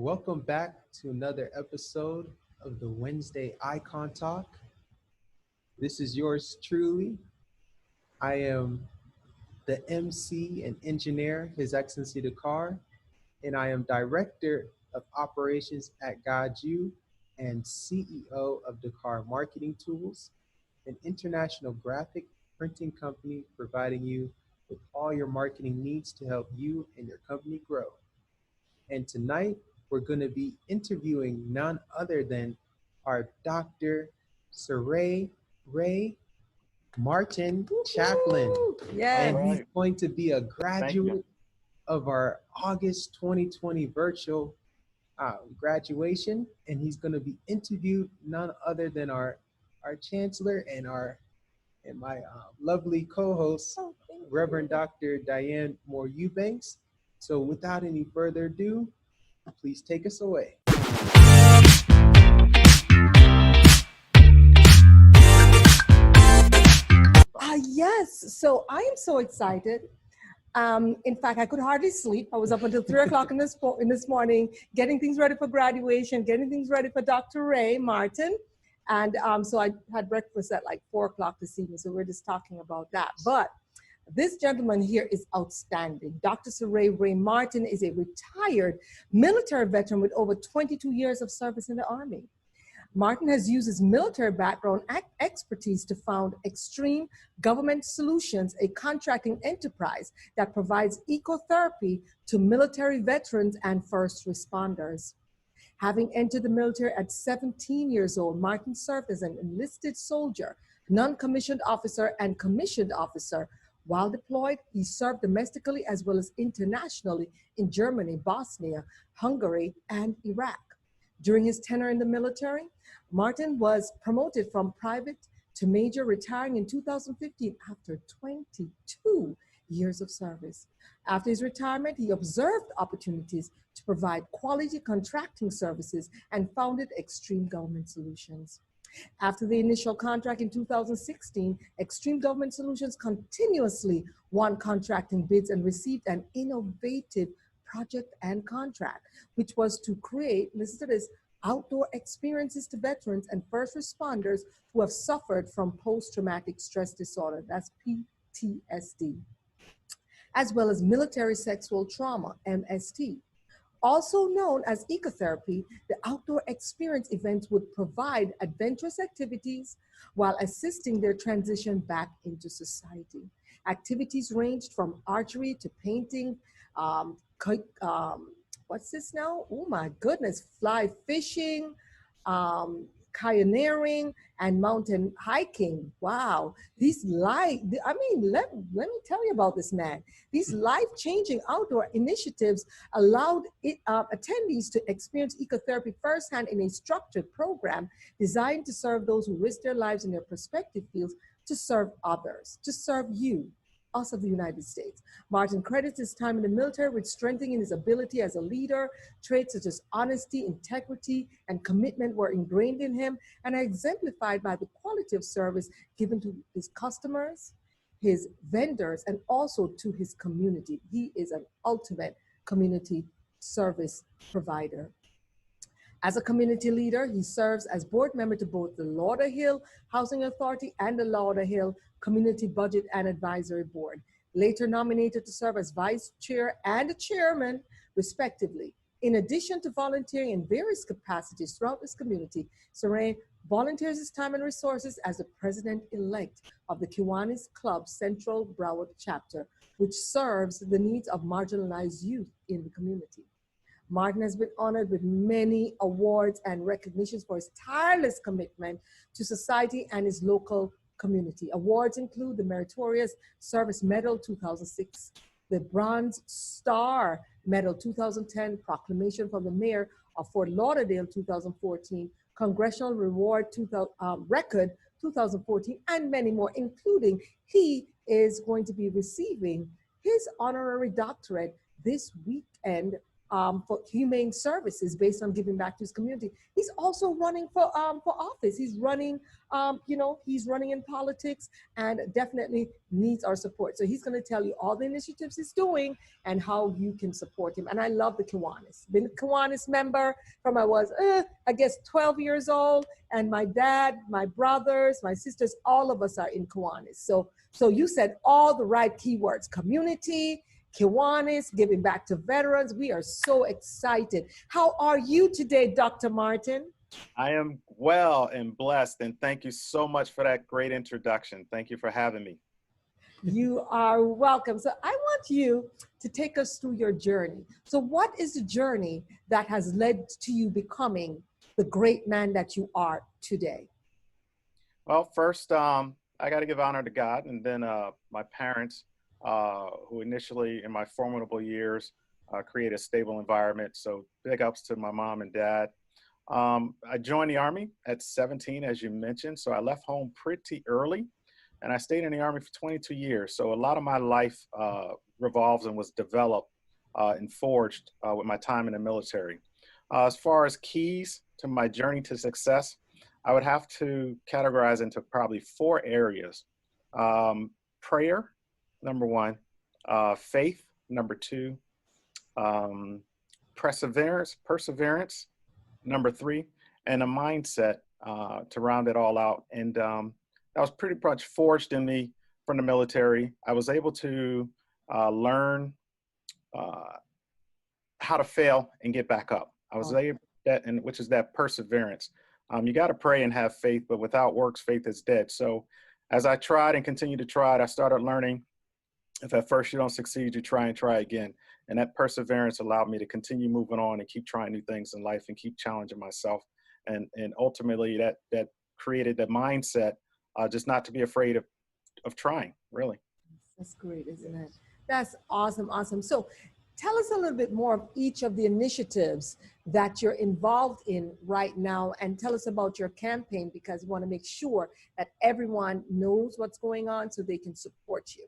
Welcome back to another episode of the Wednesday Icon Talk. This is yours truly. I am the MC and engineer, His Excellency Dakar, and I am Director of Operations at GODSU and CEO of Dakar Marketing Tools, an international graphic printing company providing you with all your marketing needs to help you and your company grow. And tonight, we're going to be interviewing none other than our Dr. Saray Ray Martin Chaplain. Yes. And he's Right. going to be a Thank you. graduate of our August 2020 virtual graduation. And he's going to be interviewed none other than our Chancellor and my lovely co-host, Reverend Dr. Diane Moore-Eubanks. So without any further ado, please take us away. Yes. So I am so excited. In fact, I could hardly sleep. I was up until 3 o'clock in this morning, getting things ready for graduation, getting things ready for Dr. Ray Martin. And so I had breakfast at like 4 o'clock this evening. So we're just talking about that. But this gentleman here is outstanding. Dr. Saray Ray Martin is a retired military veteran with over 22 years of service in the Army. Martin has used his military background and expertise to found Extreme Government Solutions, a contracting enterprise that provides ecotherapy to military veterans and first responders. Having entered the military at 17 years old, Martin served as an enlisted soldier, non-commissioned officer, and commissioned officer. While deployed, he served domestically as well as internationally in Germany, Bosnia, Hungary, and Iraq. During his tenure in the military, Martin was promoted from private to major, retiring in 2015 after 22 years of service. After his retirement, he observed opportunities to provide quality contracting services and founded Extreme Government Solutions. After the initial contract in 2016, Extreme Government Solutions continuously won contracting bids and received an innovative project and contract, which was to create, listen to this, outdoor experiences to veterans and first responders who have suffered from post-traumatic stress disorder, that's PTSD, as well as military sexual trauma, MST. Also known as ecotherapy, the outdoor experience events would provide adventurous activities while assisting their transition back into society. Activities ranged from archery to painting, um, what's this now? Oh my goodness, fly fishing, canyoneering, and mountain hiking. Wow, let me tell you about this man. These life-changing outdoor initiatives allowed attendees to experience ecotherapy firsthand in a structured program designed to serve those who risk their lives in their prospective fields to serve others, to serve you, us of the United States. Martin credits his time in the military with strengthening his ability as a leader. Traits such as honesty, integrity, and commitment were ingrained in him and are exemplified by the quality of service given to his customers, his vendors, and also to his community. He is an ultimate community service provider. As a community leader, he serves as board member to both the Lauderhill Housing Authority and the Lauderhill Community Budget and Advisory Board, later nominated to serve as vice chair and chairman, respectively. In addition to volunteering in various capacities throughout this community, Saray volunteers his time and resources as the president-elect of the Kiwanis Club Central Broward chapter, which serves the needs of marginalized youth in the community. Martin has been honored with many awards and recognitions for his tireless commitment to society and his local community. Awards include the Meritorious Service Medal 2006, the Bronze Star Medal 2010, proclamation from the mayor of Fort Lauderdale 2014, Congressional Reward Record 2014, and many more, including he is going to be receiving his honorary doctorate this weekend for humane services based on giving back to his community. He's also running for office. He's running, he's running in politics and definitely needs our support. So he's going to tell you all the initiatives he's doing and how you can support him. And I love the Kiwanis. Been a Kiwanis member from I was, I guess, 12 years old. And my dad, my brothers, my sisters, all of us are in Kiwanis. So you said all the right keywords: community, Kiwanis, giving back to veterans. We are so excited. How are you today, Dr. Martin? I am well and blessed, and thank you so much for that great introduction. Thank you for having me. You are welcome. So I want you to take us through your journey. So what is the journey that has led to you becoming the great man that you are today? Well, first, I got to give honor to God, and then my parents, who initially in my formidable years created a stable environment. So big ups to my mom and dad. I joined the Army at 17, as you mentioned. So I left home pretty early, and I stayed in the Army for 22 years. So a lot of my life revolves and was developed and forged with my time in the military. As far as keys to my journey to success, I would have to categorize into probably 4 areas. Prayer, number 1, faith, number 2, perseverance, number 3, and a mindset to round it all out. And that was pretty much forged in me from the military. I was able to learn how to fail and get back up. I was able that, and which is that perseverance. You got to pray and have faith, but without works, faith is dead. So as I tried and continued to try it, I started learning if at first you don't succeed, you try and try again. And that perseverance allowed me to continue moving on and keep trying new things in life and keep challenging myself. And ultimately that created the mindset just not to be afraid of trying, really. That's great, isn't it? That's awesome, awesome. So tell us a little bit more of each of the initiatives that you're involved in right now, and tell us about your campaign, because we want to make sure that everyone knows what's going on so they can support you.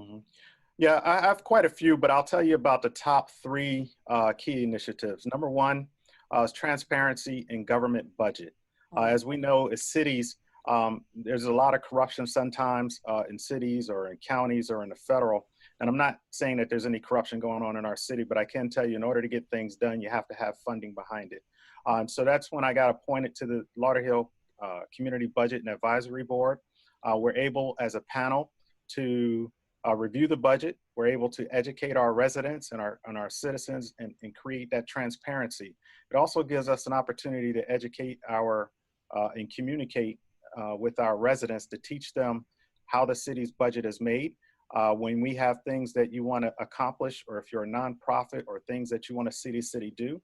Mm-hmm. Yeah, I have quite a few, but I'll tell you about the top 3 key initiatives. Number 1 is transparency in government budget. As we know, as cities, there's a lot of corruption sometimes in cities or in counties or in the federal. And I'm not saying that there's any corruption going on in our city, but I can tell you in order to get things done, you have to have funding behind it. So that's when I got appointed to the Lauderhill Community Budget and Advisory Board. We're able as a panel to review the budget. We're able to educate our residents and our citizens and create that transparency. It also gives us an opportunity to educate and communicate with our residents to teach them how the city's budget is made. When we have things that you want to accomplish, or if you're a nonprofit or things that you want to see the city do,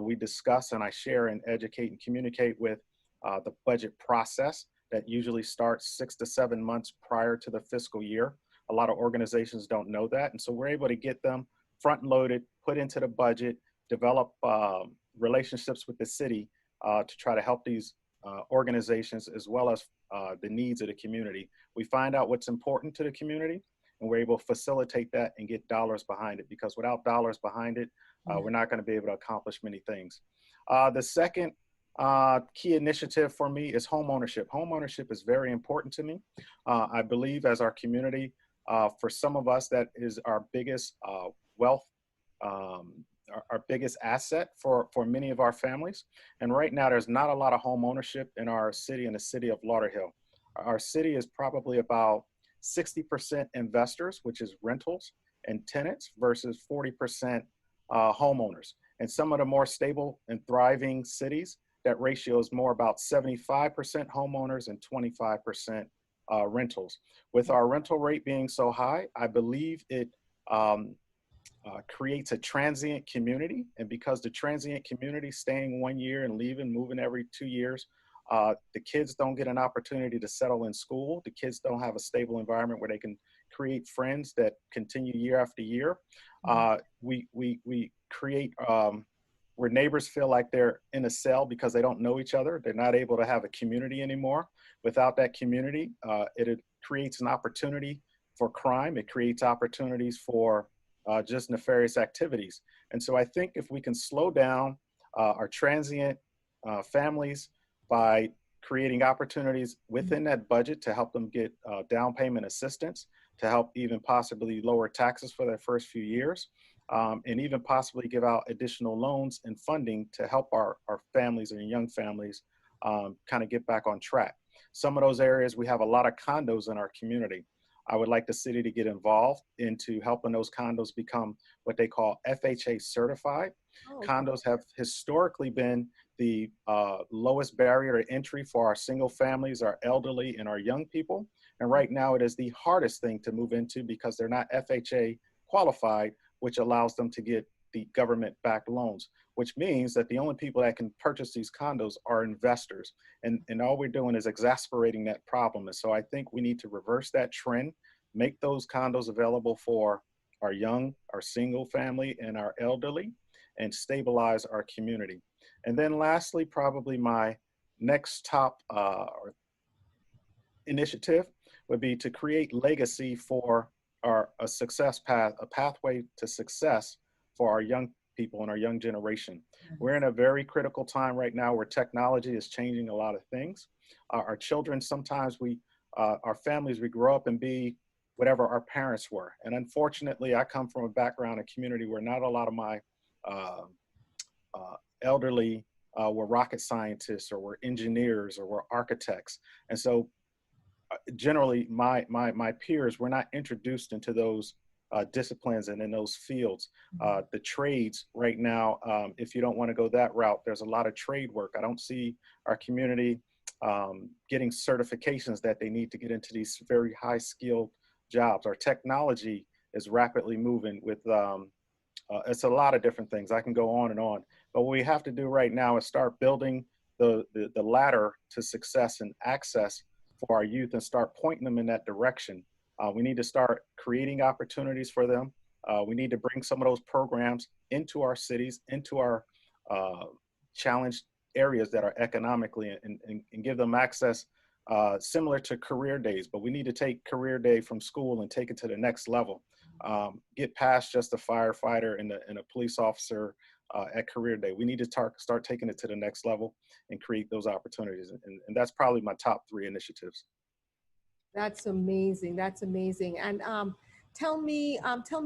we discuss and I share and educate and communicate with the budget process that usually starts 6 to 7 months prior to the fiscal year. A lot of organizations don't know that. And so we're able to get them front loaded, put into the budget, develop relationships with the city to try to help these organizations as well as the needs of the community. We find out what's important to the community, and we're able to facilitate that and get dollars behind it, because without dollars behind it, we're not going to be able to accomplish many things. The second key initiative for me is home ownership. Home ownership is very important to me. I believe as our community, for some of us, that is our biggest wealth, our biggest asset for many of our families. And right now, there's not a lot of home ownership in our city, in the city of Lauderhill. Our city is probably about 60% investors, which is rentals and tenants, versus 40% homeowners. And some of the more stable and thriving cities, that ratio is more about 75% homeowners and 25% rentals. With our rental rate being so high, I believe it creates a transient community. And because the transient community staying 1 year and leaving, moving every 2 years, the kids don't get an opportunity to settle in school. The kids don't have a stable environment where they can create friends that continue year after year. We create where neighbors feel like they're in a cell because they don't know each other. They're not able to have a community anymore. Without that community, it creates an opportunity for crime. It creates opportunities for just nefarious activities. And so I think if we can slow down our transient families by creating opportunities within that budget to help them get down payment assistance, to help even possibly lower taxes for their first few years, and even possibly give out additional loans and funding to help our families and young families kind of get back on track. Some of those areas, we have a lot of condos in our community. I would like the city to get involved into helping those condos become what they call FHA certified. Oh, okay. Condos have historically been the lowest barrier to entry for our single families, our elderly, and our young people. And right now it is the hardest thing to move into because they're not FHA qualified, which allows them to get the government-backed loans, which means that the only people that can purchase these condos are investors. And all we're doing is exacerbating that problem. And so I think we need to reverse that trend, make those condos available for our young, our single family, and our elderly, and stabilize our community. And then lastly, probably my next top initiative would be to create legacy for a success path, a pathway to success for our young people and our young generation. We're in a very critical time right now where technology is changing a lot of things. Our children, sometimes our families, we grow up and be whatever our parents were. And unfortunately, I come from a background, a community where not a lot of my elderly were rocket scientists or were engineers or were architects. And so generally my peers were not introduced into those disciplines and in those fields. The trades right now, if you don't want to go that route, there's a lot of trade work. I don't see our community getting certifications that they need to get into these very high skilled jobs. Our technology is rapidly moving with, it's a lot of different things. I can go on and on, but what we have to do right now is start building the ladder to success and access for our youth and start pointing them in that direction. We need to start creating opportunities for them. We need to bring some of those programs into our cities, into our challenged areas that are economically, and give them access similar to career days. But we need to take career day from school and take it to the next level. Get past just a firefighter and a police officer at career day. We need to start taking it to the next level and create those opportunities. And that's probably my top 3 initiatives. That's amazing. That's amazing. And tell me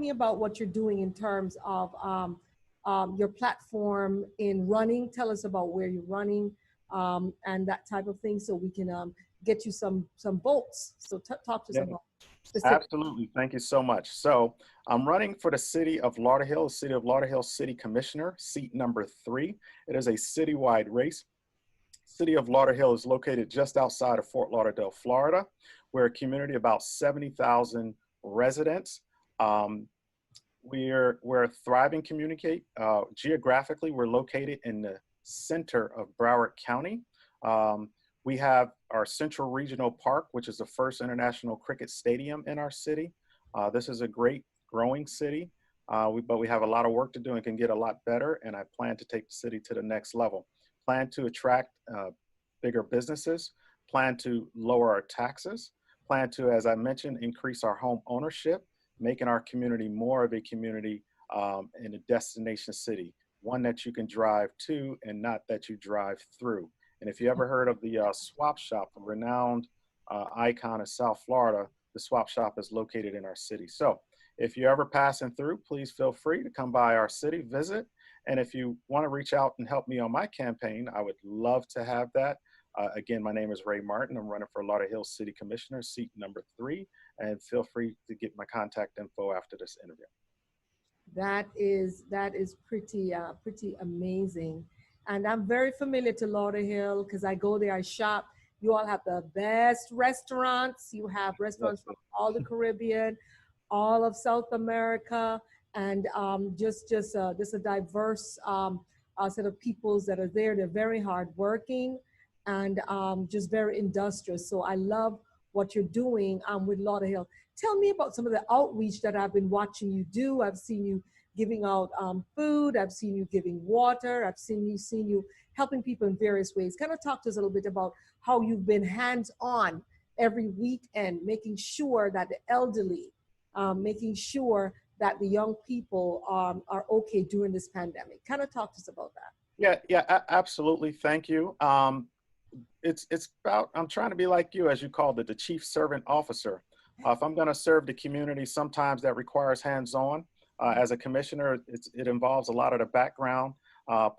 about what you're doing in terms of your platform in running. Tell us about where you're running and that type of thing, so we can get you some votes. So talk to us about specific. Absolutely. Thank you so much. So I'm running for the City of Lauderhill, City of Lauderhill City Commissioner, seat number 3. It is a citywide race. City of Lauderhill is located just outside of Fort Lauderdale, Florida. We're a community of about 70,000 residents. We're a thriving community. Geographically, we're located in the center of Broward County. We have our Central Regional Park, which is the first international cricket stadium in our city. This is a great growing city, but we have a lot of work to do and can get a lot better. And I plan to take the city to the next level. Plan to attract bigger businesses, plan to lower our taxes, plan to, as I mentioned, increase our home ownership, making our community more of a community in a destination city, one that you can drive to and not that you drive through. And if you ever heard of the Swap Shop, a renowned icon of South Florida, the Swap Shop is located in our city. So if you're ever passing through, please feel free to come by our city, visit. And if you want to reach out and help me on my campaign, I would love to have that. Again, my name is Ray Martin. I'm running for Lauderhill City Commissioner, seat number 3. And feel free to get my contact info after this interview. That is pretty amazing. And I'm very familiar to Lauderhill because I go there, I shop. You all have the best restaurants. You have restaurants from all the Caribbean, all of South America, and just a diverse set of peoples that are there. They're very hardworking and just very industrious. So I love what you're doing with Lauderhill. Tell me about some of the outreach that I've been watching you do. I've seen you giving out food. I've seen you giving water. I've seen you helping people in various ways. Kind of talk to us a little bit about how you've been hands-on every weekend, making sure that the elderly, making sure that the young people are okay during this pandemic. Kind of talk to us about that. Absolutely. Thank you. It's about, I'm trying to be like you, as you called it, the chief servant officer. If I'm going to serve the community, sometimes that requires hands-on. As a commissioner, it involves a lot of the background,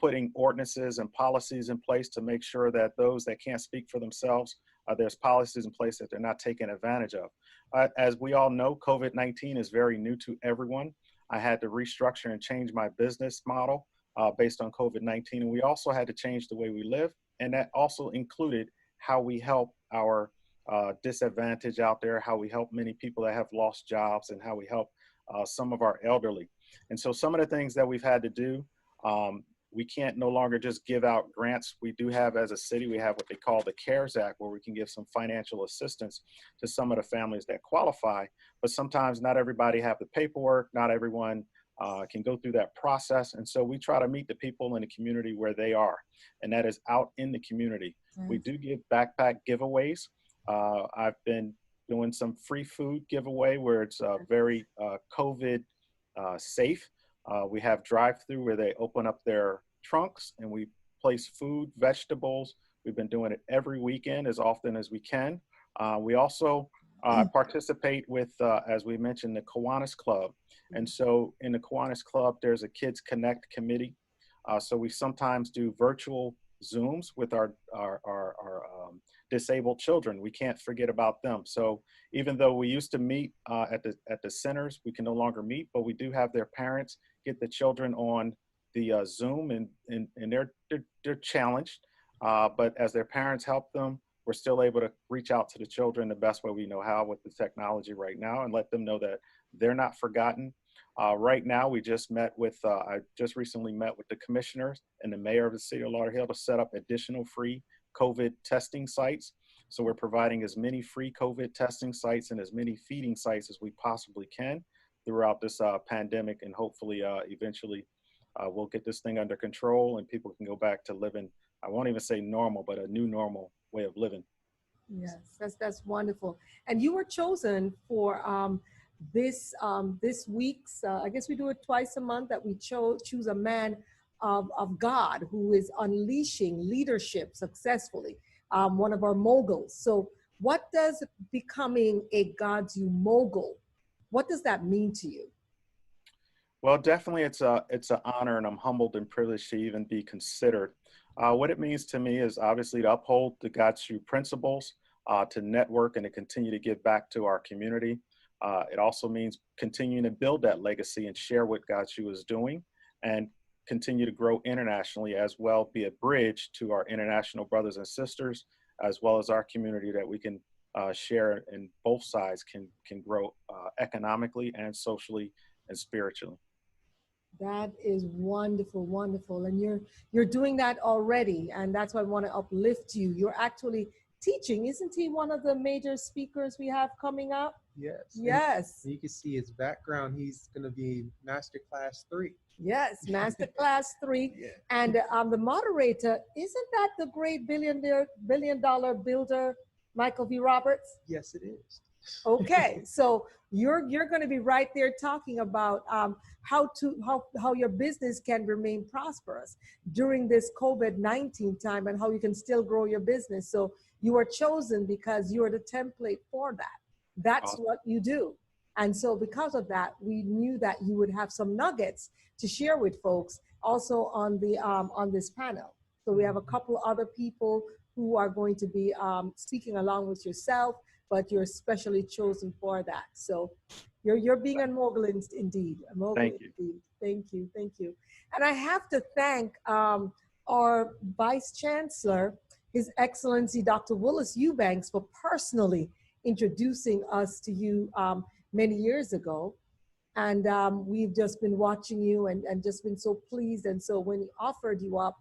putting ordinances and policies in place to make sure that those that can't speak for themselves, there's policies in place that they're not taken advantage of. As we all know, COVID-19 is very new to everyone. I had to restructure and change my business model based on COVID-19. And we also had to change the way we live. And that also included how we help our disadvantaged out there, how we help many people that have lost jobs, and how we help some of our elderly. And so some of the things that we've had to do, we can't no longer just give out grants. We do have, as a city, we have what they call the CARES Act, where we can give some financial assistance to some of the families that qualify. But sometimes not everybody have the paperwork, not everyone can go through that process. And so we try to meet the people in the community where they are, and that is out in the community. We do give backpack giveaways. I've been doing some free food giveaway where it's very COVID safe. We have drive-through where they open up their trunks and we place food, vegetables. We've been doing it every weekend as often as we can. We also participate with, as we mentioned, the Kiwanis Club. And so in the Kiwanis Club, there's a Kids Connect committee. So we sometimes do virtual Zooms with our disabled children. We can't forget about them. So even though we used to meet at the centers, we can no longer meet, but we do have their parents get the children on the Zoom, and they're challenged. But as their parents help them, we're still able to reach out to the children the best way we know how with the technology right now, and let them know that they're not forgotten. Right now, we just met with, I just recently met with the commissioners and the mayor of the city of Lauderhill to set up additional free COVID testing sites. So we're providing as many free COVID testing sites and as many feeding sites as we possibly can throughout this pandemic. And hopefully, eventually, we'll get this thing under control and people can go back to living, I won't even say normal, but a new normal way of living. Yes, that's wonderful. And you were chosen for this week's, I guess we do it twice a month, that we choose a man of God who is unleashing leadership successfully, one of our moguls. So what does becoming a GODSU mogul, what does that mean to you? Well, definitely it's an honor, and I'm humbled and privileged to even be considered. What it means to me is obviously to uphold the GODSU principles, to network and to continue to give back to our community. It also means continuing to build that legacy and share what GODSU is doing, and continue to grow internationally as well, be a bridge to our international brothers and sisters, as well as our community that we can share, and both sides can grow economically and socially and spiritually. That is wonderful, wonderful. And you're doing that already. And that's why I want to uplift you. You're actually teaching. Isn't he one of the major speakers we have coming up? Yes. Yes. And you can see his background. He's going to be Master Class 3. Yes, Master Class 3. Yeah. And the moderator, isn't that the great billion-dollar builder, Michael V. Roberts? Yes, it is. Okay, so you're going to be right there talking about how your business can remain prosperous during this COVID-19 time, and how you can still grow your business. So you are chosen because you are the template for that. That's awesome. What you do. And so because of that, we knew that you would have some nuggets to share with folks also on the on this panel. So we have a couple other people who are going to be speaking along with yourself, but you're specially chosen for that. So you're being a mogul indeed. A mogul. Thank you. Indeed. Thank you. Thank you. And I have to thank our Vice Chancellor, His Excellency Dr. Moore-Eubanks, for personally introducing us to you many years ago. And we've just been watching you and just been so pleased. And so when he offered you up,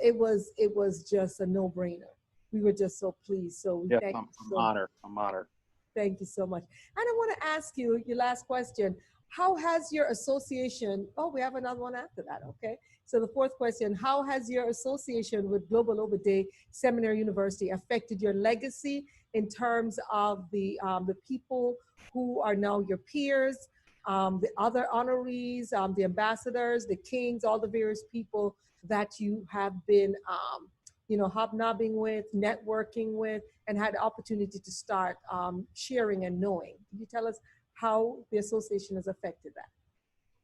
it was just a no-brainer. We were just so pleased. So we thank you. I'm honored. I'm honored. Thank you so much. And I want to ask you your last question. How has your association, oh, we have another one after that, okay. So the fourth question, how has your association with Global Oba Day Seminary University affected your legacy in terms of the people who are now your peers, the other honorees, the ambassadors, the kings, all the various people that you have been, hobnobbing with, networking with, and had the opportunity to start sharing and knowing. Can you tell us how the association has affected that?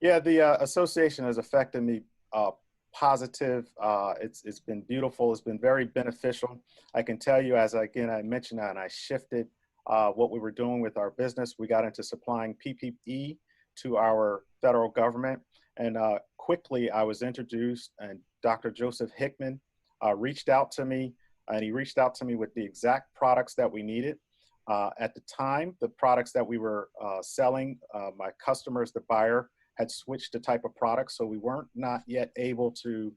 Yeah, the association has affected me positive. It's been beautiful. It's been very beneficial. I can tell you, as again I mentioned that, and I shifted what we were doing with our business. We got into supplying PPE to our federal government, and quickly I was introduced, and Dr. Joseph Hickman reached out to me, and he reached out to me with the exact products that we needed. At the time, the products that we were selling, my customers, the buyer, had switched the type of products, so we weren't not yet able to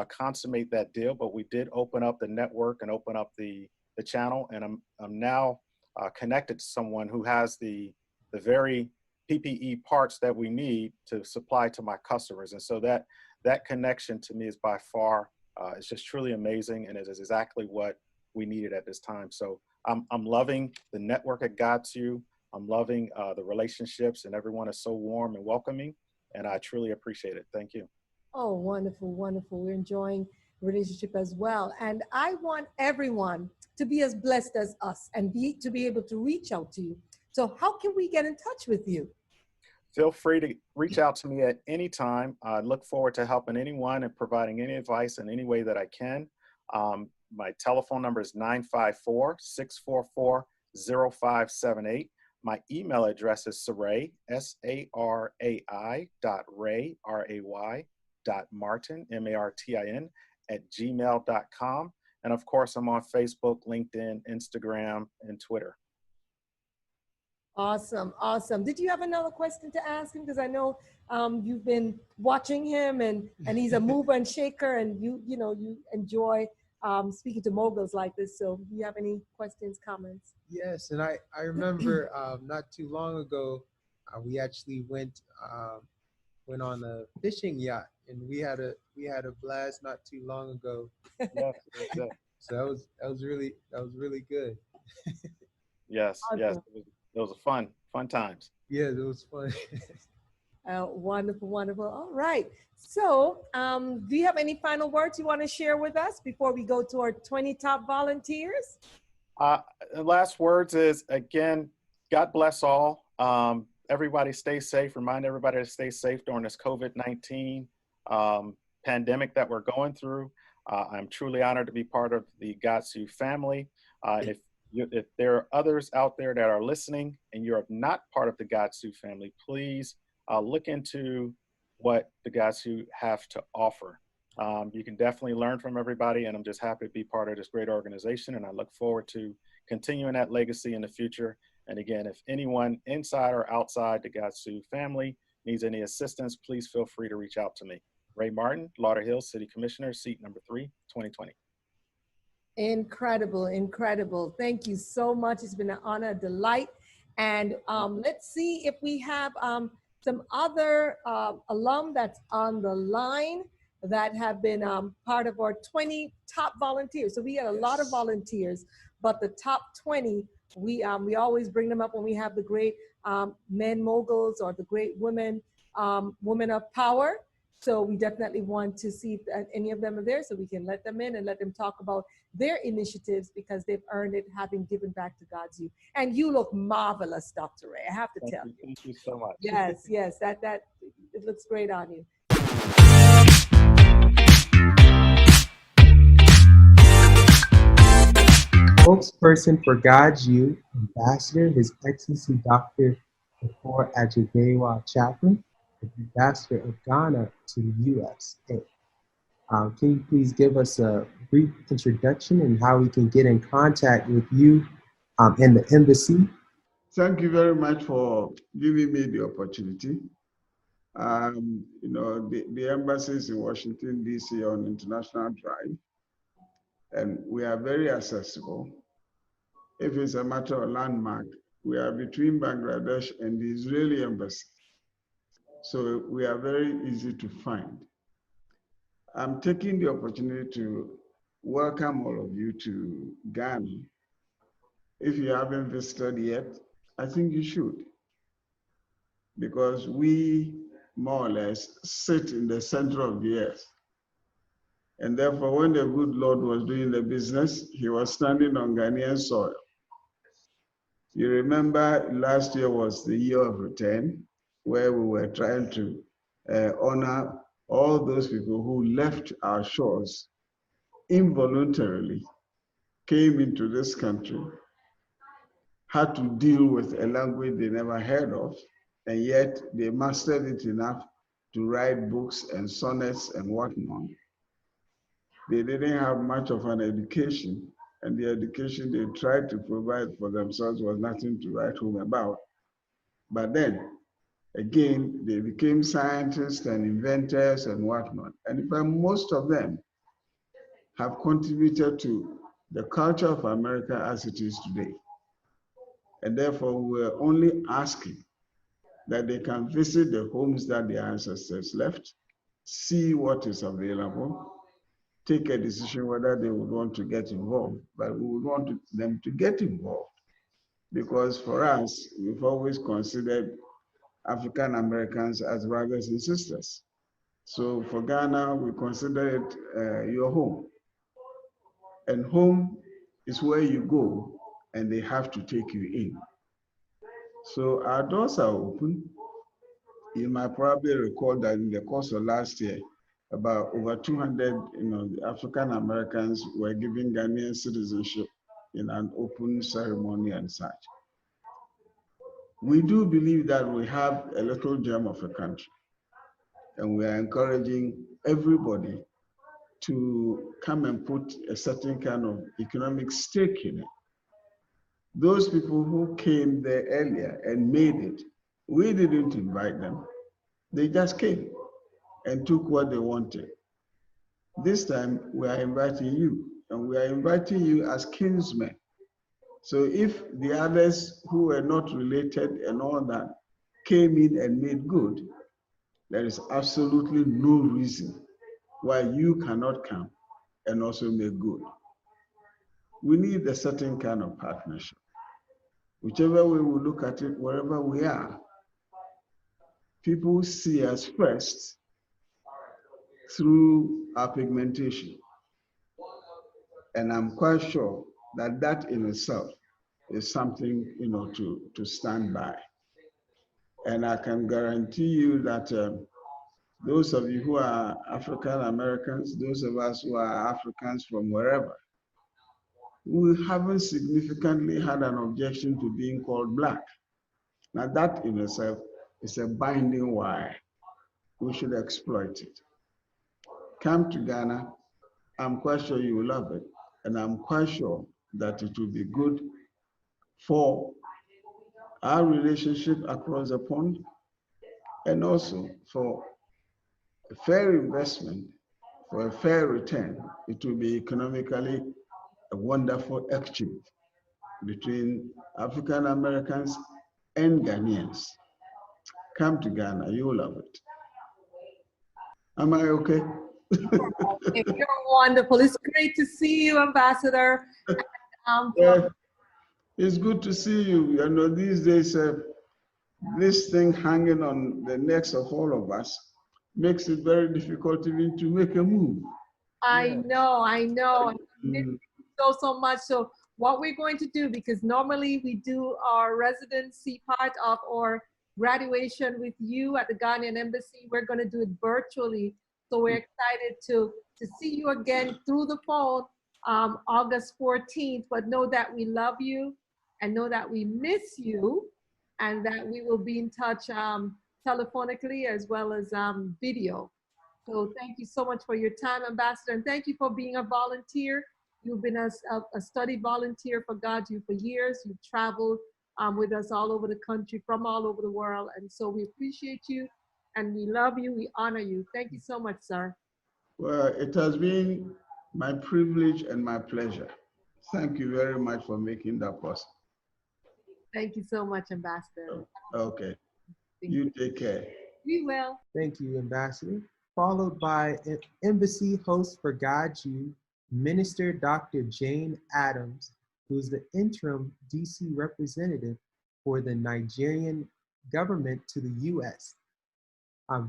consummate that deal, but we did open up the network and open up the channel, and I'm now connected to someone who has the very PPE parts that we need to supply to my customers, and so that connection to me is by far it's just truly amazing, and it is exactly what we needed at this time. So I'm loving the network at GODSU. I'm loving the relationships, and everyone is so warm and welcoming, and I truly appreciate it. Thank you. Oh, wonderful, wonderful. We're enjoying the relationship as well. And I want everyone to be as blessed as us and to be able to reach out to you. So how can we get in touch with you? Feel free to reach out to me at any time. I look forward to helping anyone and providing any advice in any way that I can. My telephone number is 954-644-0578. My email address is sarai, S-A-R-A-I .ray, R-A-Y, .martin, M-A-R-T-I-N, @gmail.com. And of course, I'm on Facebook, LinkedIn, Instagram, and Twitter. Awesome, awesome. Did you have another question to ask him? Because I know you've been watching him, and he's a mover and shaker, and you enjoy speaking to moguls like this. So do you have any questions, comments? Yes, and I remember not too long ago, we actually went on a fishing yacht, and we had a blast not too long ago. Yes, yes. So that was really good. Yes, yes. Awesome. It was a fun times. Yeah, it was fun. Wonderful, wonderful. All right. So do you have any final words you want to share with us before we go to our 20 top volunteers? The last words is, again, God bless all. Everybody stay safe. Remind everybody to stay safe during this COVID-19 pandemic that we're going through. I'm truly honored to be part of the GODSU family. If there are others out there that are listening and you're not part of the GODSU family, please look into what the GODSU have to offer. You can definitely learn from everybody, and I'm just happy to be part of this great organization, and I look forward to continuing that legacy in the future. And again, if anyone inside or outside the GODSU family needs any assistance, please feel free to reach out to me. Ray Martin, Lauderhill City Commissioner, seat number 3, 2020. Incredible, incredible. Thank you so much. It's been an honor, a delight. And let's see if we have some other alum that's on the line that have been part of our 20 top volunteers. So we had a lot of volunteers, but the top 20, we always bring them up when we have the great men moguls or the great women of power. So we definitely want to see if any of them are there, so we can let them in and let them talk about their initiatives, because they've earned it, having given back to GODSU. And you look marvelous, Dr. Ray, I have to tell you. Thank you so much. Yes, yes, that it looks great on you. Spokesperson for GODSU, Ambassador, His Excellency Dr. Dakar Ajidewa Chaplain, Ambassador of Ghana to the USA. Can you please give us a brief introduction and how we can get in contact with you in the embassy? Thank you very much for giving me the opportunity. The embassy is in Washington, D.C. on International Drive, and we are very accessible. If it's a matter of landmark, we are between Bangladesh and the Israeli embassy. So we are very easy to find. I'm taking the opportunity to welcome all of you to Ghana. If you haven't visited yet, I think you should. because we more or less sit in the center of the earth. And therefore, when the good Lord was doing the business, he was standing on Ghanaian soil. You remember last year was the year of return, where we were trying to honor all those people who left our shores involuntarily, came into this country, had to deal with a language they never heard of, and yet they mastered it enough to write books and sonnets and whatnot. They didn't have much of an education, and the education they tried to provide for themselves was nothing to write home about. But then, again, they became scientists and inventors and whatnot. And in fact, most of them have contributed to the culture of America as it is today. And therefore, we're only asking that they can visit the homes that their ancestors left, see what is available, take a decision whether they would want to get involved. But we would want them to get involved, because for us, we've always considered African Americans as brothers and sisters. So for Ghana, we consider it your home. And home is where you go and they have to take you in. So our doors are open. You might probably recall that in the course of last year, about over 200 African Americans were given Ghanaian citizenship in an open ceremony and such. We do believe that we have a little gem of a country, and we are encouraging everybody to come and put a certain kind of economic stake in it. Those people who came there earlier and made it, we didn't invite them. They just came and took what they wanted. This time, we are inviting you, and we are inviting you as kinsmen. So if the others who were not related and all that came in and made good, there is absolutely no reason why you cannot come and also make good. We need a certain kind of partnership. Whichever way we look at it, wherever we are, people see us first through our pigmentation. And I'm quite sure that that in itself is something, to stand by. And I can guarantee you that those of you who are African Americans, those of us who are Africans from wherever, we haven't significantly had an objection to being called Black. Now that in itself is a binding wire. We should exploit it. Come to Ghana. I'm quite sure you will love it. And I'm quite sure that it will be good for our relationship across the pond, and also for a fair investment, for a fair return. It will be economically a wonderful exchange between African Americans and Ghanaians. Come to Ghana, you'll love it. Am I okay? You're wonderful. It's great to see you, Ambassador. Yeah, it's good to see you. These days, this thing hanging on the necks of all of us makes it very difficult even to make a move. I know. I miss you so much. So what we're going to do, because normally we do our residency part of our graduation with you at the Ghanaian Embassy, we're going to do it virtually. So we're excited to see you again through the phone August 14th, but know that we love you and know that we miss you, and that we will be in touch telephonically as well as video. So thank you so much for your time, Ambassador, and thank you for being a volunteer. You've been a study volunteer for GODSU for years. You've traveled with us all over the country, from all over the world, and so we appreciate you, and we love you, we honor you. Thank you so much, sir. Well, it has been my privilege and my pleasure. Thank you very much for making that possible. Thank you so much, Ambassador. Okay. You take care. We will. Thank you, Ambassador. Followed by an embassy host for GODSU, Minister Dr. Jane Adams, who is the interim DC representative for the Nigerian government to the U.S.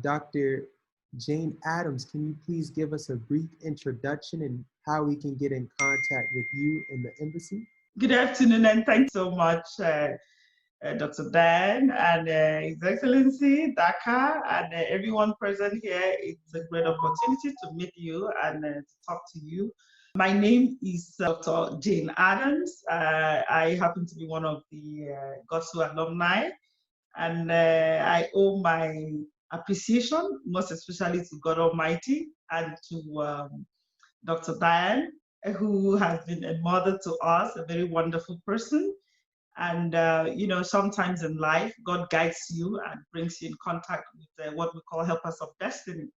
Dr. Jane Addams, can you please give us a brief introduction and how we can get in contact with you in the embassy? Good afternoon, and thanks so much, Dr. Diane and His Excellency Dakar and everyone present here. It's a great opportunity to meet you and to talk to you. My name is Dr. Jane Addams. I happen to be one of the GODSU alumni, and I owe my appreciation most especially to God Almighty and to Dr. Diane, who has been a mother to us, a very wonderful person. And, you know, sometimes in life, God guides you and brings you in contact with what we call helpers of destiny.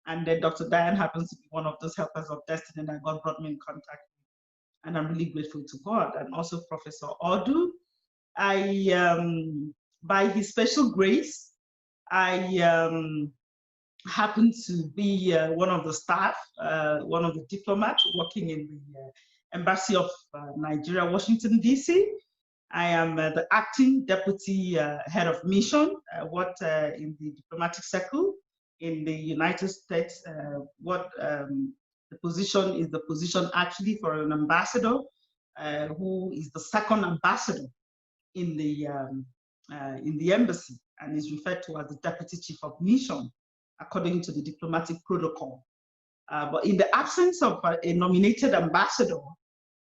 And then Dr. Diane happens to be one of those helpers of destiny that God brought me in contact with. And I'm really grateful to God. And also Professor Odu. By his special grace, I happen to be one of the staff, one of the diplomats working in the Embassy of Nigeria, Washington, D.C. I am the acting deputy head of mission, in the diplomatic circle in the United States, the position is the position actually for an ambassador who is the second ambassador in the embassy and is referred to as the deputy chief of mission according to the diplomatic protocol. But in the absence of a nominated ambassador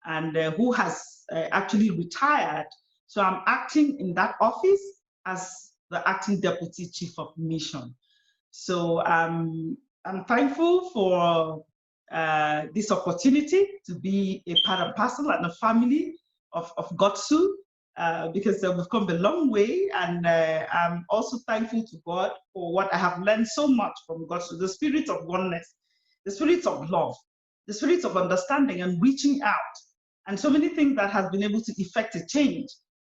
and who has actually retired, so I'm acting in that office as the acting deputy chief of mission. So I'm thankful for this opportunity to be a part and parcel and a family of GODSU. Because we've come a long way, and I'm also thankful to God for what I have learned so much from GODSU, the spirit of oneness, the spirit of love, the spirit of understanding and reaching out, and so many things that has been able to effect a change,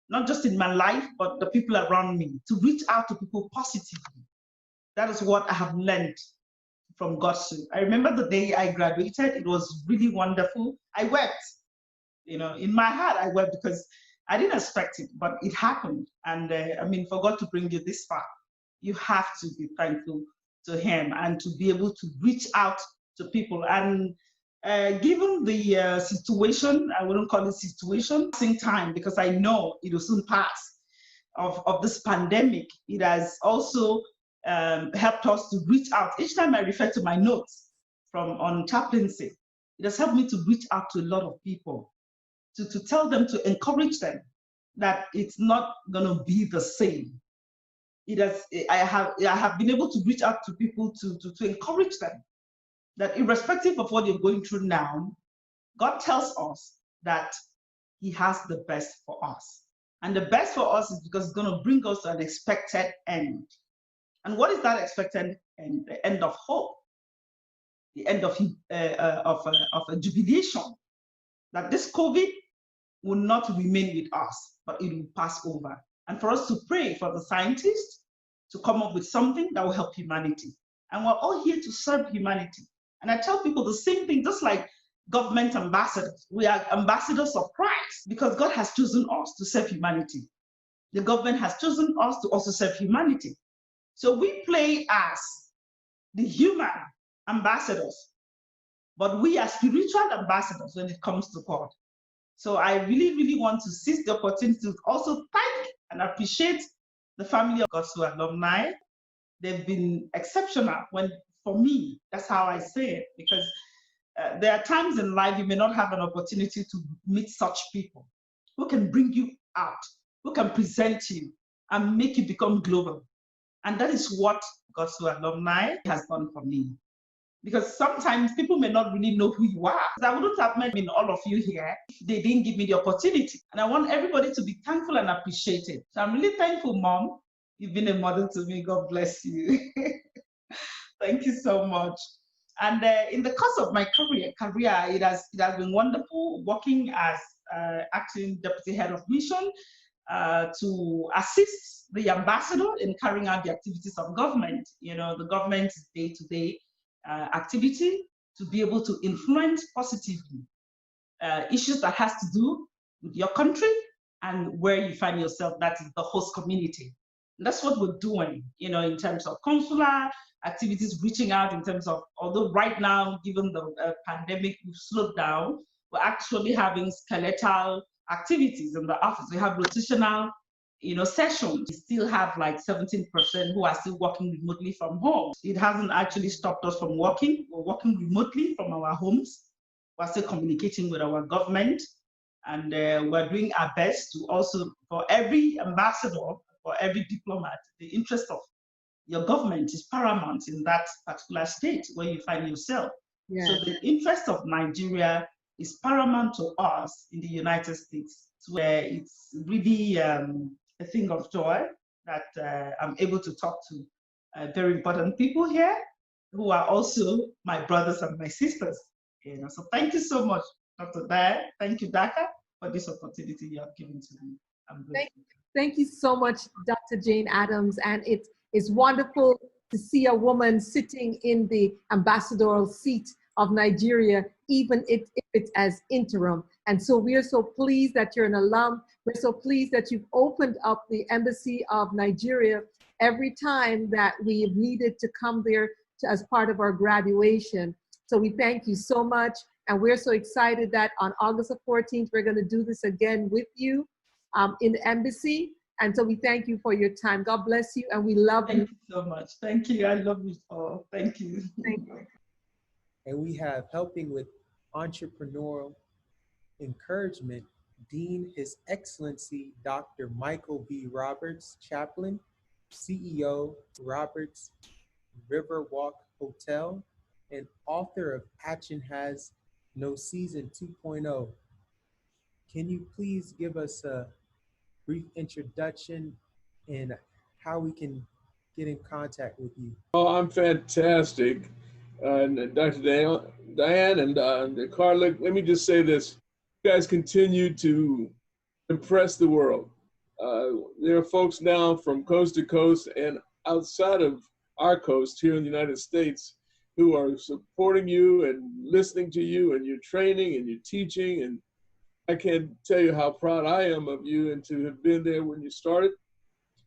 not just in my life, but the people around me, to reach out to people positively. That is what I have learned from GODSU. I remember the day I graduated, it was really wonderful. I wept, you know, in my heart I wept because I didn't expect it, but it happened. And I mean, for God to bring you this far, you have to be thankful to Him and to be able to reach out to people. And given the situation, I wouldn't call it situation, passing time, because I know it will soon pass, of this pandemic, it has also helped us to reach out. Each time I refer to my notes on chaplaincy, it has helped me to reach out to a lot of people. To tell them, to encourage them that it's not going to be the same. I have been able to reach out to people to encourage them that irrespective of what you're going through now, God tells us that He has the best for us. And the best for us is because it's going to bring us to an expected end. And what is that expected end? The end of hope, the end of a jubilation, that this COVID will not remain with us, but it will pass over. And for us to pray for the scientists to come up with something that will help humanity. And we're all here to serve humanity. And I tell people the same thing, just like government ambassadors. We are ambassadors of Christ because God has chosen us to serve humanity. The government has chosen us to also serve humanity. So we play as the human ambassadors, but we are spiritual ambassadors when it comes to God. So I really, really want to seize the opportunity to also thank and appreciate the family of GODSU alumni. They've been exceptional for me, that's how I say it, because there are times in life you may not have an opportunity to meet such people who can bring you out, who can present you and make you become global. And that is what GODSU alumni has done for me. Because sometimes people may not really know who you are. I wouldn't have met all of you here if they didn't give me the opportunity. And I want everybody to be thankful and appreciated. So I'm really thankful, Mom. You've been a mother to me. God bless you. Thank you so much. And in the course of my career, it has been wonderful working as acting deputy head of mission to assist the ambassador in carrying out the activities of government. You know, the government's day-to-day activity, to be able to influence positively issues that has to do with your country and where you find yourself, that is the host community. That's what we're doing, in terms of consular activities, reaching out in terms of, although right now, given the pandemic, we've slowed down, we're actually having skeletal activities in the office. We have rotational, sessions. We still have like 17% who are still working remotely from home. It hasn't actually stopped us from working. We're working remotely from our homes. We're still communicating with our government. And we're doing our best to also, for every ambassador, for every diplomat, the interest of your government is paramount in that particular state where you find yourself. Yes. So the interest of Nigeria is paramount to us in the United States, where it's really a thing of joy that I'm able to talk to very important people here who are also my brothers and my sisters. So thank you so much, Dr. Diane. Thank you, Dakar, for this opportunity you have given to me. I'm grateful. Thank you so much, Dr. Jane Addams. And it's wonderful to see a woman sitting in the ambassadorial seat of Nigeria, even if it's as interim. And so we are so pleased that you're an alum. We're so pleased that you've opened up the Embassy of Nigeria every time that we've needed to come there as part of our graduation. So we thank you so much. And we're so excited that on August the 14th, we're going to do this again with you in the embassy. And so we thank you for your time. God bless you, and we love you. Thank you so much. Thank you. I love you all. Thank you. Thank you. And we have helping with entrepreneurial encouragement, Dean His Excellency Dr. Michael B. Roberts, Chaplain, CEO, Roberts Riverwalk Hotel, and author of Action Has No Season 2.0. Can you please give us a brief introduction and how we can get in contact with you? Oh, I'm fantastic. Dr. Diane and Carla, let me just say this. You guys continue to impress the world. There are folks now from coast to coast and outside of our coast here in the United States who are supporting you and listening to you and your training and your teaching. And I can't tell you how proud I am of you and to have been there when you started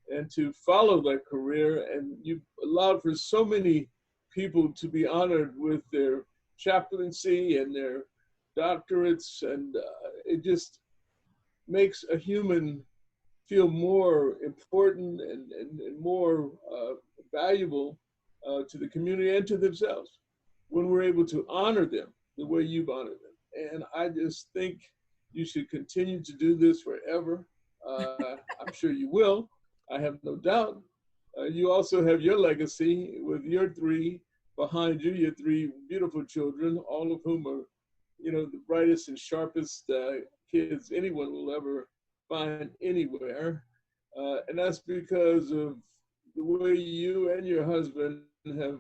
and to follow that career. And you've allowed for so many people to be honored with their chaplaincy and their doctorates. And it just makes a human feel more important and more valuable to the community and to themselves when we're able to honor them the way you've honored them. And I just think you should continue to do this forever. I'm sure you will. I have no doubt. You also have your legacy with your three behind you, your three beautiful children, all of whom are, the brightest and sharpest kids anyone will ever find anywhere. And that's because of the way you and your husband have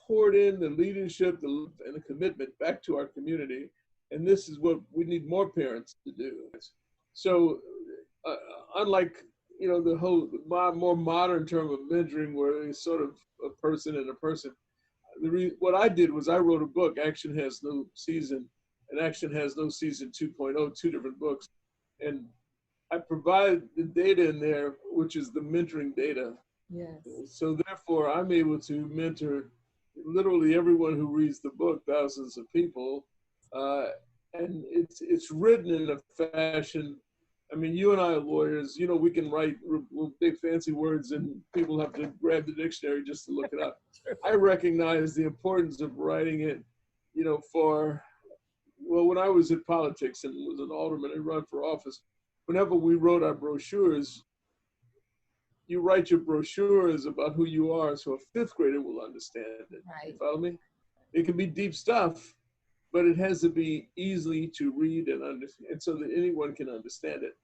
poured in the leadership and the commitment back to our community. And this is what we need more parents to do. So unlike, the whole more modern term of mentoring where it's sort of a person and a person, what I did was I wrote a book, Action Has No Season, and Action Has No Season 2.0, two different books. And I provide the data in there, which is the mentoring data. Yes. So therefore, I'm able to mentor literally everyone who reads the book, thousands of people. And it's written in a fashion, I mean, you and I are lawyers, we can write big fancy words and people have to grab the dictionary just to look it up. I recognize the importance of writing it, when I was in politics and was an alderman and run for office, whenever we wrote our brochures, you write your brochures about who you are so a fifth grader will understand it. Right. You follow me? It can be deep stuff, but it has to be easy to read and understand so that anyone can understand it.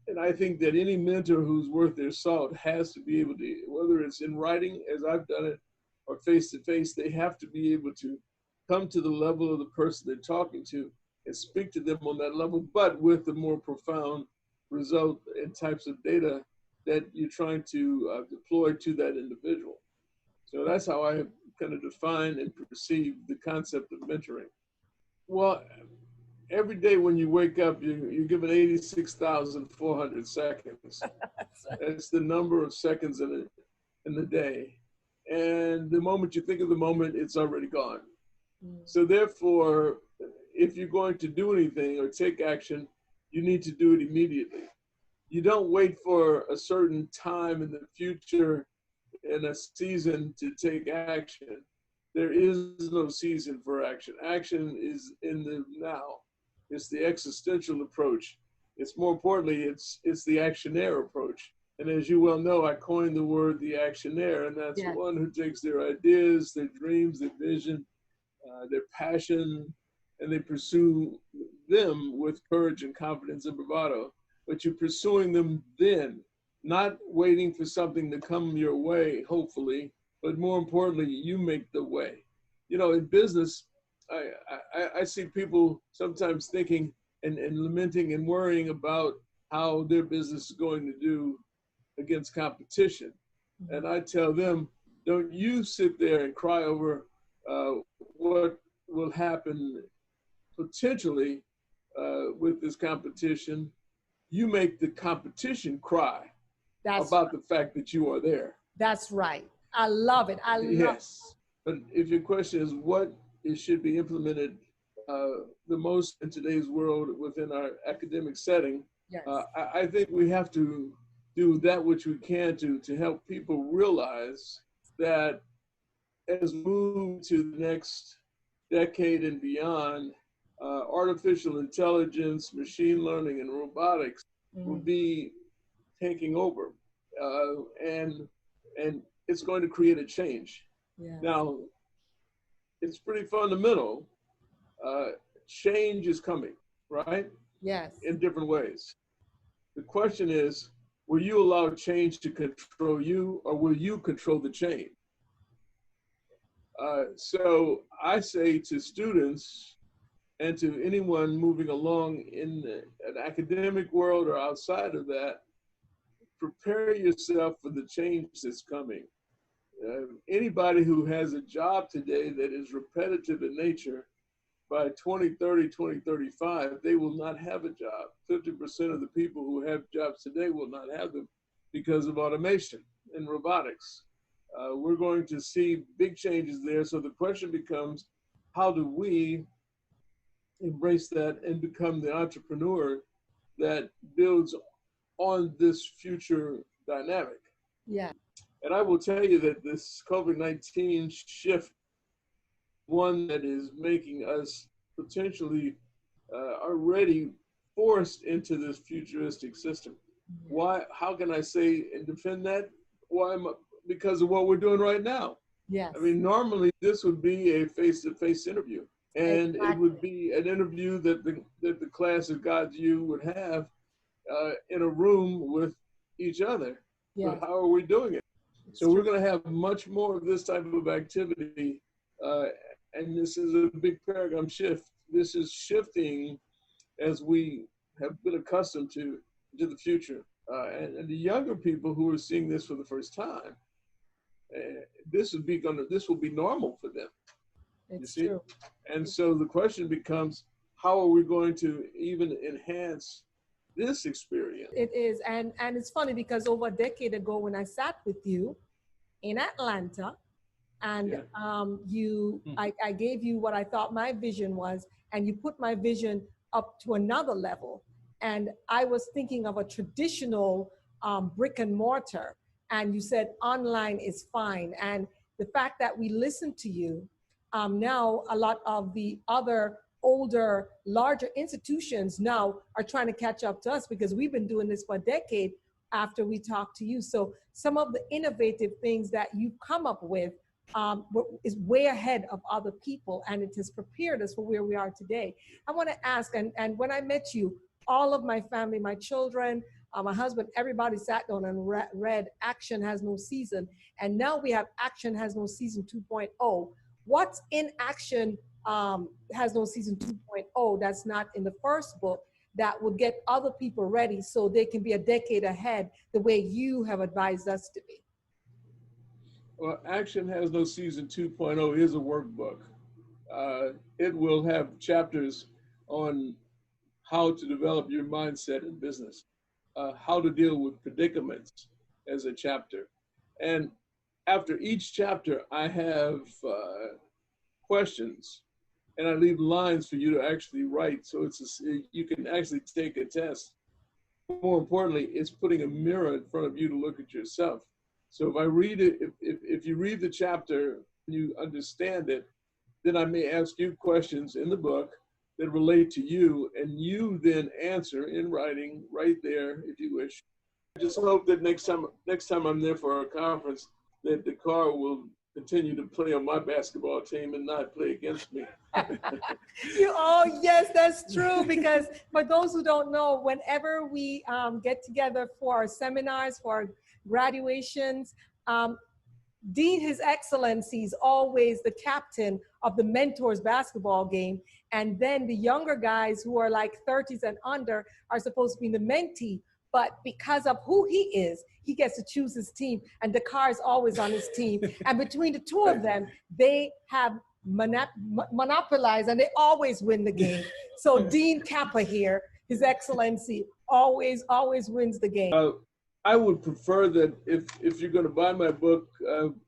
And I think that any mentor who's worth their salt has to be able to, whether it's in writing, as I've done it, or face-to-face, they have to be able to come to the level of the person they're talking to and speak to them on that level, but with the more profound result and types of data that you're trying to deploy to that individual. So that's how I kind of define and perceive the concept of mentoring. Well, every day when you wake up, you're given 86,400 seconds. That's the number of seconds in the day. And the moment you think of the moment, it's already gone. So therefore, if you're going to do anything or take action, you need to do it immediately. You don't wait for a certain time in the future in a season to take action. There is no season for action. Action is in the now. It's the existential approach. It's more importantly, it's the actionnaire approach. And as you well know, I coined the word the actionnaire, and that's one who takes their ideas, their dreams, their vision, their passion, and they pursue them with courage and confidence and bravado. But you're pursuing them then, not waiting for something to come your way, hopefully, but more importantly, you make the way. You know, in business, I see people sometimes thinking and lamenting and worrying about how their business is going to do against competition. And I tell them, don't you sit there and cry over what will happen potentially with this competition. You make the competition cry about the fact that you are there. That's right. I love it. I love Yes. But if your question is what should be implemented the most in today's world within our academic setting, I think we have to do that which we can to help people realize that as we move to the next decade and beyond, artificial intelligence, machine learning, and robotics will be taking over, and it's going to create a change. Now, it's pretty fundamental. Change is coming, right? Yes. In different ways. The question is, will you allow change to control you, or will you control the change? So I say to students and to anyone moving along in an academic world or outside of that, prepare yourself for the change that's coming. Anybody who has a job today that is repetitive in nature, by 2030, 2035, they will not have a job. 50% of the people who have jobs today will not have them because of automation and robotics. We're going to see big changes there. So the question becomes, how do we embrace that and become the entrepreneur that builds on this future dynamic? Yeah. And I will tell you that this COVID-19 shift, one that is making us potentially already forced into this futuristic system. Why? How can I say and defend that? Why? Because of what we're doing right now. Yes. I mean, normally this would be a face-to-face interview, and it would be an interview that the class of GODSU would have in a room with each other. Yes. But how are we doing it? So we're going to have much more of this type of activity, and this is a big paradigm shift. This is shifting as we have been accustomed to the future. And the younger people who are seeing this for the first time, this will be normal for them. It's true. And so the question becomes, how are we going to even enhance this experience? It is, and it's funny because over a decade ago when I sat with you in Atlanta, and I gave you what I thought my vision was, and you put my vision up to another level. And I was thinking of a traditional brick and mortar, and you said online is fine. And the fact that we listened to you, now a lot of the other older, larger institutions now are trying to catch up to us because we've been doing this for a decade after we talked to you. So some of the innovative things that you've come up with is way ahead of other people, and it has prepared us for where we are today. I want to ask, and when I met you, all of my family, my children, my husband, everybody sat down and read Action Has No Season, and now we have Action Has No Season 2.0. What's in Action Has No Season 2.0 that's not in the first book that would get other people ready so they can be a decade ahead the way you have advised us to be? Well, Action Has No Season 2.0 is a workbook. It will have chapters on how to develop your mindset in business, how to deal with predicaments as a chapter. And after each chapter, I have questions, and I leave lines for you to actually write. So you can actually take a test. More importantly, it's putting a mirror in front of you to look at yourself. So if I read it, if you read the chapter, you understand it, then I may ask you questions in the book that relate to you, and you then answer in writing right there if you wish. I just hope that next time I'm there for a conference, that Dakar will continue to play on my basketball team and not play against me. Oh, yes, that's true. Because for those who don't know, whenever we get together for our seminars, for our graduations, Dean, His Excellency, is always the captain of the mentors basketball game. And then the younger guys who are like 30s and under are supposed to be the mentee. But because of who he is, he gets to choose his team. And Dakar is always on his team. And between the two of them, they have monopolized and they always win the game. So Dean Kappa here, His Excellency, always wins the game. I would prefer that if you're going to buy my book, to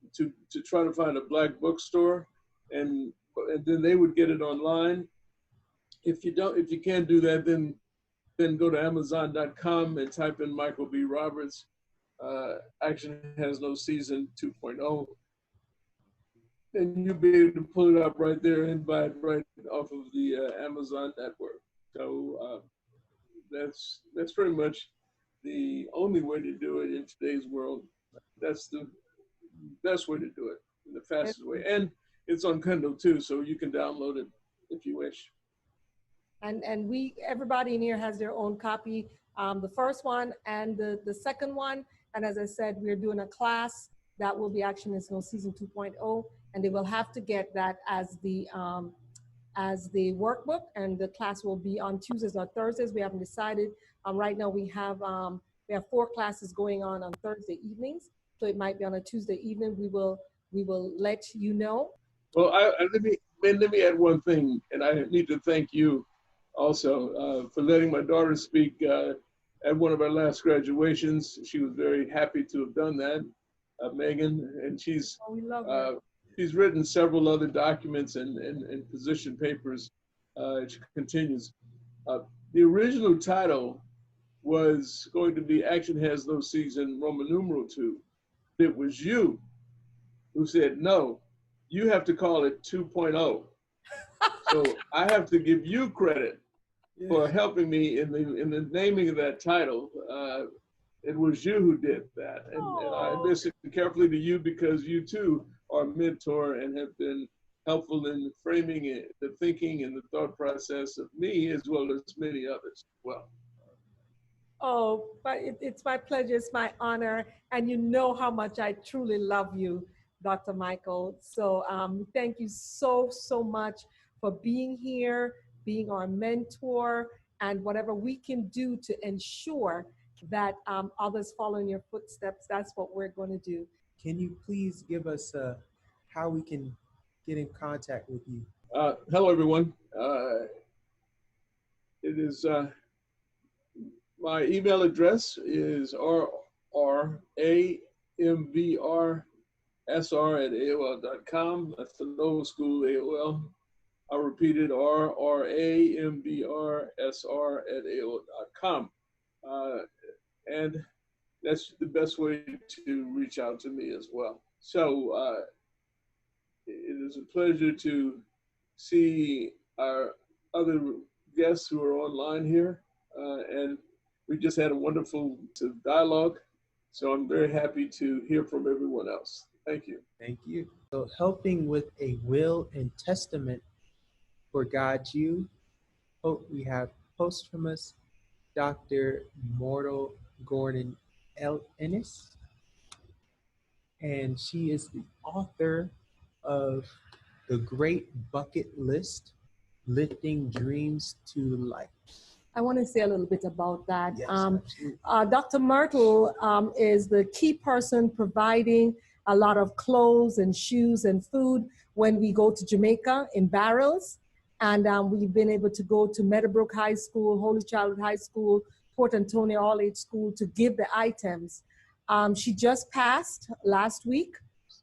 try to find a black bookstore, and then they would get it online. If you can't do that, then go to Amazon.com and type in Michael B. Roberts. Action Has No Season 2.0. And you'll be able to pull it up right there and buy it right off of the Amazon network. So that's pretty much the only way to do it in today's world. That's the best way to do it, the fastest way. And it's on Kindle too, so you can download it if you wish. And everybody in here has their own copy, the first one and the second one. And as I said, we're doing a class that will be Action Is No Season 2.0, and they will have to get that as the workbook, and the class will be on Tuesdays or Thursdays. We haven't decided. Right now we have 4 classes going on Thursday evenings, so it might be on a Tuesday evening. We will let you know. Well, let me add one thing, and I need to thank you also for letting my daughter speak at one of our last graduations. She was very happy to have done that, Megan, and she's written several other documents and position papers. She continues. The original title was going to be Action Has No Season, Roman numeral 2. It was you who said, no, you have to call it 2.0. So I have to give you credit for helping me in the naming of that title. It was you who did that. And I listen carefully to you because you too are a mentor and have been helpful in framing it, the thinking and the thought process of me as well as many others. Well. Oh, but it's my pleasure, it's my honor, and you know how much I truly love you, Dr. Michael. So thank you so much for being here, being our mentor, and whatever we can do to ensure that others follow in your footsteps, that's what we're going to do. Can you please give us how we can get in contact with you? Hello, everyone. It is my email address is rramvrsr@aol.com. That's the old school AOL. I'll repeat it, rramvrsr@aol.com. And that's the best way to reach out to me as well. So it is a pleasure to see our other guests who are online here. And we just had a wonderful dialogue. So I'm very happy to hear from everyone else. Thank you. Thank you. So helping with a will and testament for GODSU, we have posthumous Dr. Myrtle Gordon Ennis, and she is the author of The Great Bucket List, Lifting Dreams to Life. I want to say a little bit about that. Yes, Dr. Myrtle is the key person providing a lot of clothes and shoes and food when we go to Jamaica in barrels. And we've been able to go to Meadowbrook High School, Holy Childhood High School, Port Antonio All-Age School to give the items. She just passed last week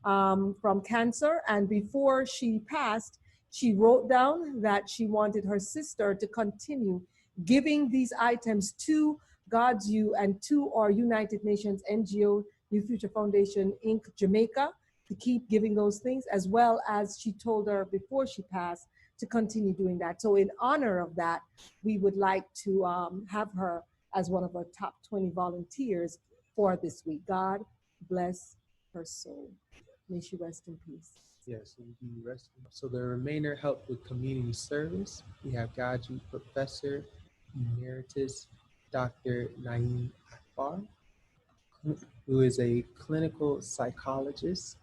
from cancer, and before she passed, she wrote down that she wanted her sister to continue giving these items to GODSU and to our United Nations NGO, New Future Foundation, Inc., Jamaica, to keep giving those things, as well as she told her before she passed to continue doing that. So in honor of that, we would like to have her as one of our top 20 volunteers for this week. God bless her soul. May she rest in peace. Yes, indeed, rest. So the remainder help with community service. We have GODSU Professor Emeritus Dr. Naeem Akbar, who is a clinical psychologist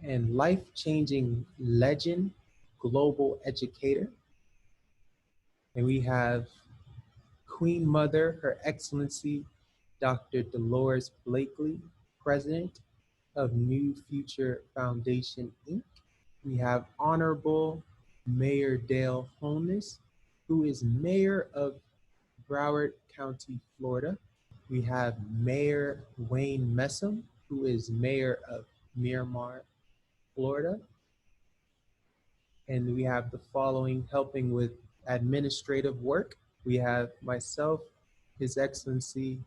and life-changing legend, global educator. And we have Queen Mother, Her Excellency, Dr. Dolores Blakely, President of New Future Foundation, Inc. We have Honorable Mayor Dale Holness, who is Mayor of Broward County, Florida. We have Mayor Wayne Messam, who is Mayor of Miramar, Florida. And we have the following helping with administrative work. We have myself, His Excellency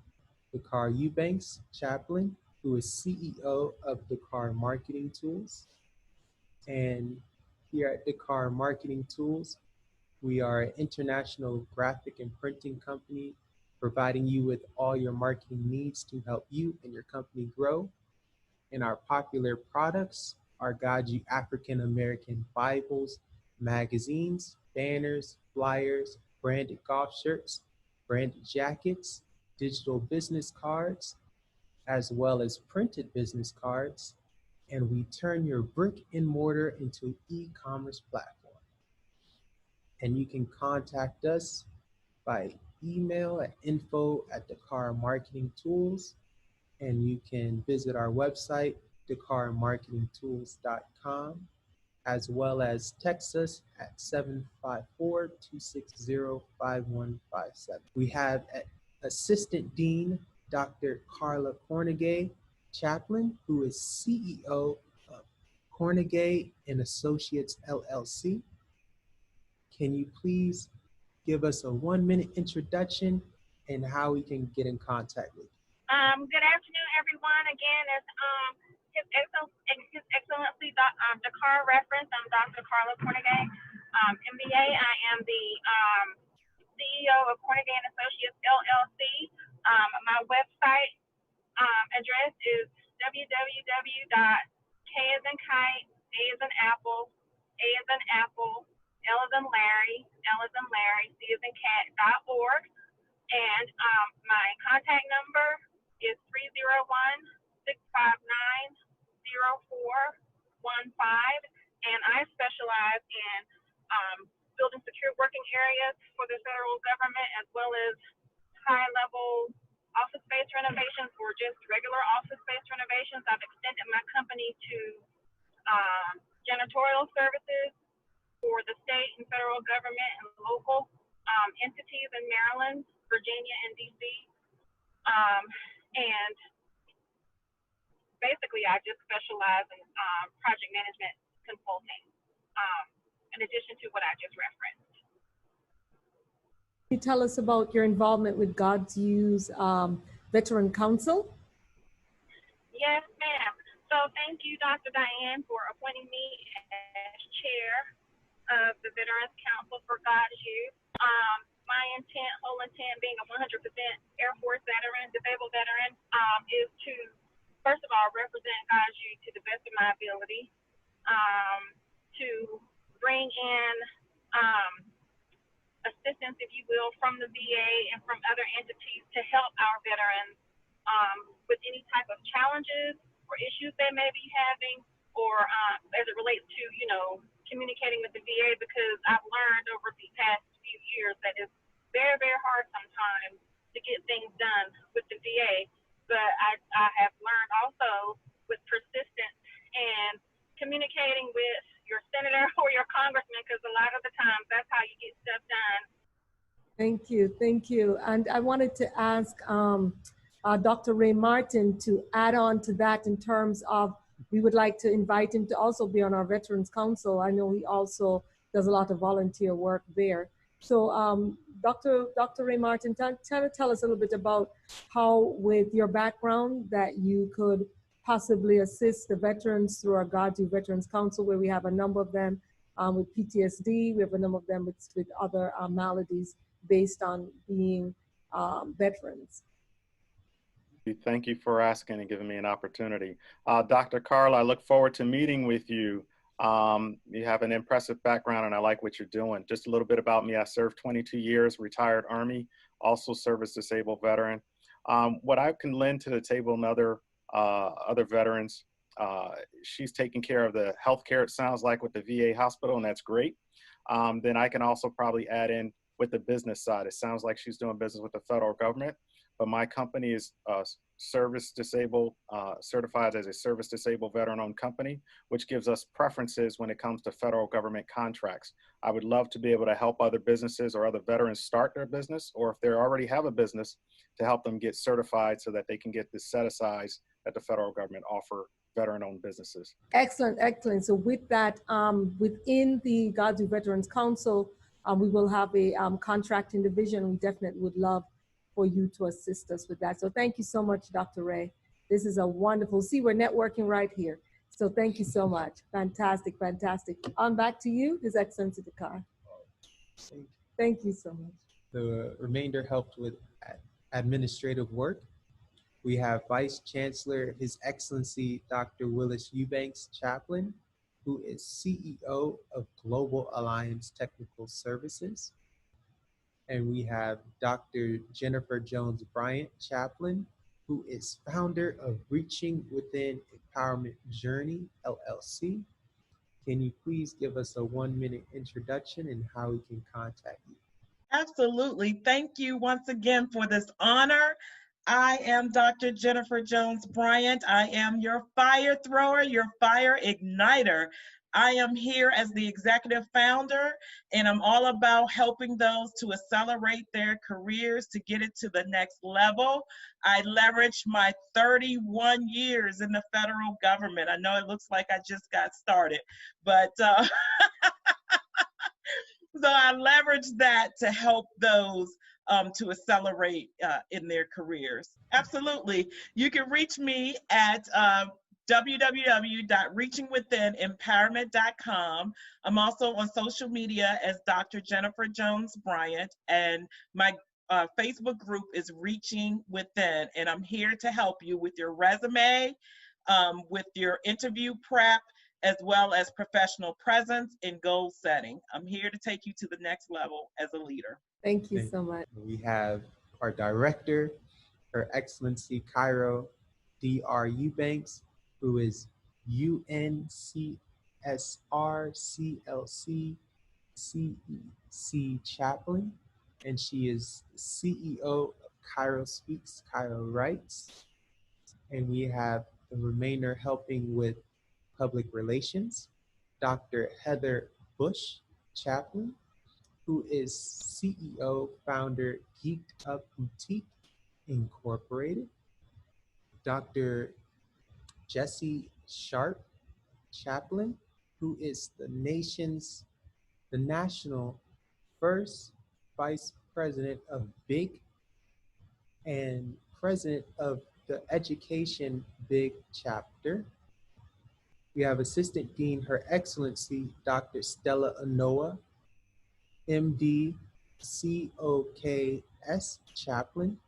Dakar Eubanks, Chaplain, who is CEO of Dakar Marketing Tools. And here at Dakar Marketing Tools, we are an international graphic and printing company providing you with all your marketing needs to help you and your company grow. And our popular products are GODSU African American Bibles, magazines, banners, flyers, branded golf shirts, branded jackets, digital business cards, as well as printed business cards. And we turn your brick and mortar into e-commerce platform. And you can contact us by email at info@Dakar Marketing Tools, and you can visit our website, dakarmarketingtools.com, as well as text us at 754-260-5157. We have Assistant Dean Dr. Carla Cornegay, Chaplain, who is CEO of Cornegay and Associates, LLC. Can you please give us a 1-minute introduction and how we can get in contact with you? Good afternoon, everyone. Again, it's His Excellency Dakar reference. I'm Dr. Carla Cornegay, MBA. I am the CEO of Cornegay and Associates, LLC. My website address is www.k as in kite, A as in apple, A as in apple, L as in Larry, L as in Larry, C as in cat.org. And my contact number is 301-659-0415. And I specialize in building secure working areas for the federal government, as well as high-level office space renovations or just regular office space renovations. I've extended my company to janitorial services for the state and federal government and local entities in Maryland, Virginia, and DC. And basically, I just specialize in project management consulting, in addition to what I just referenced. Can you tell us about your involvement with GODSU's Veteran Council? Yes, ma'am. So thank you, Dr. Diane, for appointing me as chair of the Veterans Council for GODSU. My whole intent, being a 100% Air Force veteran, disabled veteran, is to, first of all, represent GODSU to the best of my ability, to bring in assistance, if you will, from the VA and from other entities to help our veterans with any type of challenges or issues they may be having, or as it relates to, communicating with the VA, because I've learned over the past few years that it's very, very hard sometimes to get things done with the VA. But I have learned also with persistence and communicating with your senator or your congressman, because a lot of the times that's Thank you, thank you. And I wanted to ask Dr. Ray Martin to add on to that in terms of, we would like to invite him to also be on our Veterans Council. I know he also does a lot of volunteer work there. So Dr. Ray Martin, tell us a little bit about how, with your background, that you could possibly assist the veterans through our GODSU Veterans Council, where we have a number of them with PTSD, we have a number of them with other maladies based on being veterans. Thank you for asking and giving me an opportunity. Dr. Carl, I look forward to meeting with you. You have an impressive background and I like what you're doing. Just a little bit about me. I served 22 years, retired Army, also service disabled veteran. What I can lend to the table and other veterans, she's taking care of the healthcare, it sounds like, with the VA hospital, and that's great. Then I can also probably add in with the business side. It sounds like she's doing business with the federal government, but my company is service disabled, certified as a service disabled veteran owned company, which gives us preferences when it comes to federal government contracts. I would love to be able to help other businesses or other veterans start their business, or if they already have a business, to help them get certified so that they can get the set asides that the federal government offer veteran owned businesses. Excellent, excellent. So with that, within the GODSU Veterans Council, we will have a contracting division. We definitely would love for you to assist us with that. So thank you so much, Dr. Ray. This is a wonderful, see, we're networking right here. So thank you so much. Fantastic, fantastic. On back to you, His Excellency Dakar. Thank you so much. The remainder helped with administrative work. We have Vice Chancellor, His Excellency Dr. Moore-Eubanks, Chaplain, who is CEO of Global Alliance Technical Services. And we have Dr. Jennifer Jones Bryant, Chaplain, who is founder of Reaching Within Empowerment Journey, LLC. Can you please give us a 1-minute introduction and how we can contact you? Absolutely. Thank you once again for this honor. I am Dr. Jennifer Jones Bryant. I am your fire thrower, your fire igniter. I am here as the executive founder, and I'm all about helping those to accelerate their careers to get it to the next level. I leverage my 31 years in the federal government. I know it looks like I just got started, but so I leverage that to help those to accelerate in their careers. Absolutely. You can reach me at www.reachingwithinempowerment.com. I'm also on social media as Dr. Jennifer Jones Bryant, and my Facebook group is Reaching Within, and I'm here to help you with your resume, with your interview prep, as well as professional presence and goal setting. I'm here to take you to the next level as a leader. Thank you so much. We have our director, Her Excellency Cairo Dr. Eubanks, who is UNCSR CLC Chaplain, and she is CEO of Cairo Speaks, Cairo Writes. And we have the remainder helping with public relations, Dr. Heather Bush, Chaplain, who is CEO, founder, Geeked Up Boutique Incorporated. Dr. Jesse Sharp, Chaplain, who is the national first vice president of BIG and president of the Education BIG chapter. We have Assistant Dean, Her Excellency Dr. Stella Anoa, MD, COKS Chaplain,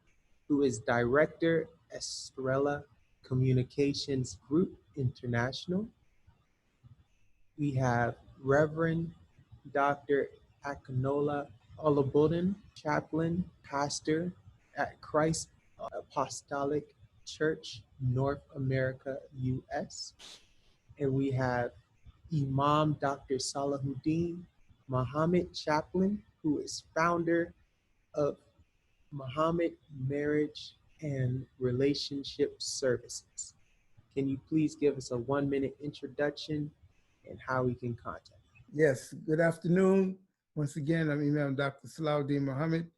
who is Director, Estrella Communications Group International. We have Reverend Dr. Akinola Oluboden, Chaplain, Pastor at Christ Apostolic Church, North America, US. And we have Imam Dr. Salahuddin Muhammad, Chaplain, who is founder of Muhammad Marriage and Relationship Services. Can you please give us a 1-minute introduction and how we can contact you? Yes, good afternoon. Once again, I'm Imam Dr. Salahuddin Muhammad,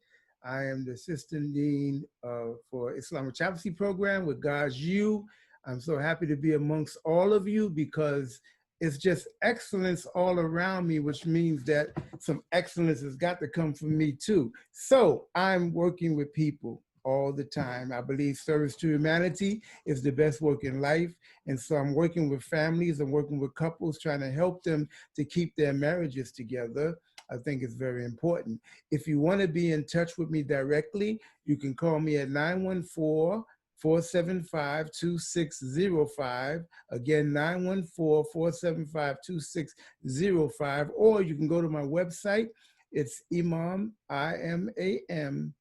I am the Assistant Dean for Islamic Chaplaincy Program with GODSU. I'm so happy to be amongst all of you because it's just excellence all around me, which means that some excellence has got to come from me too. So I'm working with people all the time. I believe service to humanity is the best work in life. And so I'm working with families, I'm working with couples, trying to help them to keep their marriages together. I think it's very important. If you want to be in touch with me directly, you can call me at 914-475-2605. Again, 914-475-2605. Or you can go to my website. It's Imam, I-M-A-M,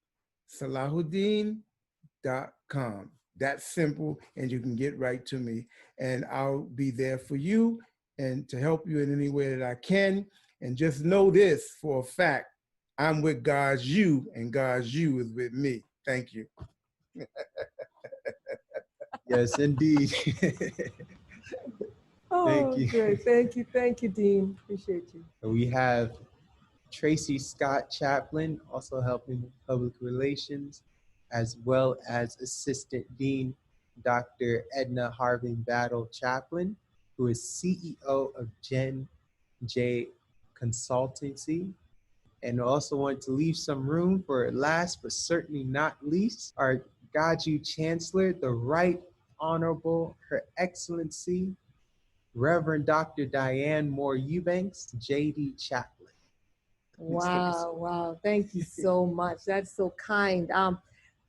Salahuddin.com. That's simple, and you can get right to me. And I'll be there for you and to help you in any way that I can. And just know this for a fact, I'm with GODSU, and GODSU is with me. Thank you. Yes, indeed. Oh, you. great. Thank you, Dean. Appreciate you. We have Tracy Scott Chaplain, also helping with public relations, as well as Assistant Dean Dr. Edna Harving Battle Chaplain, who is CEO of Gen J Consultancy. And also want to leave some room for last but certainly not least, our GODSU Chancellor, the Right Honorable Her Excellency, Reverend Dr. Diane Moore-Eubanks, JD Chaplain. Wow. Thank you so much. That's so kind.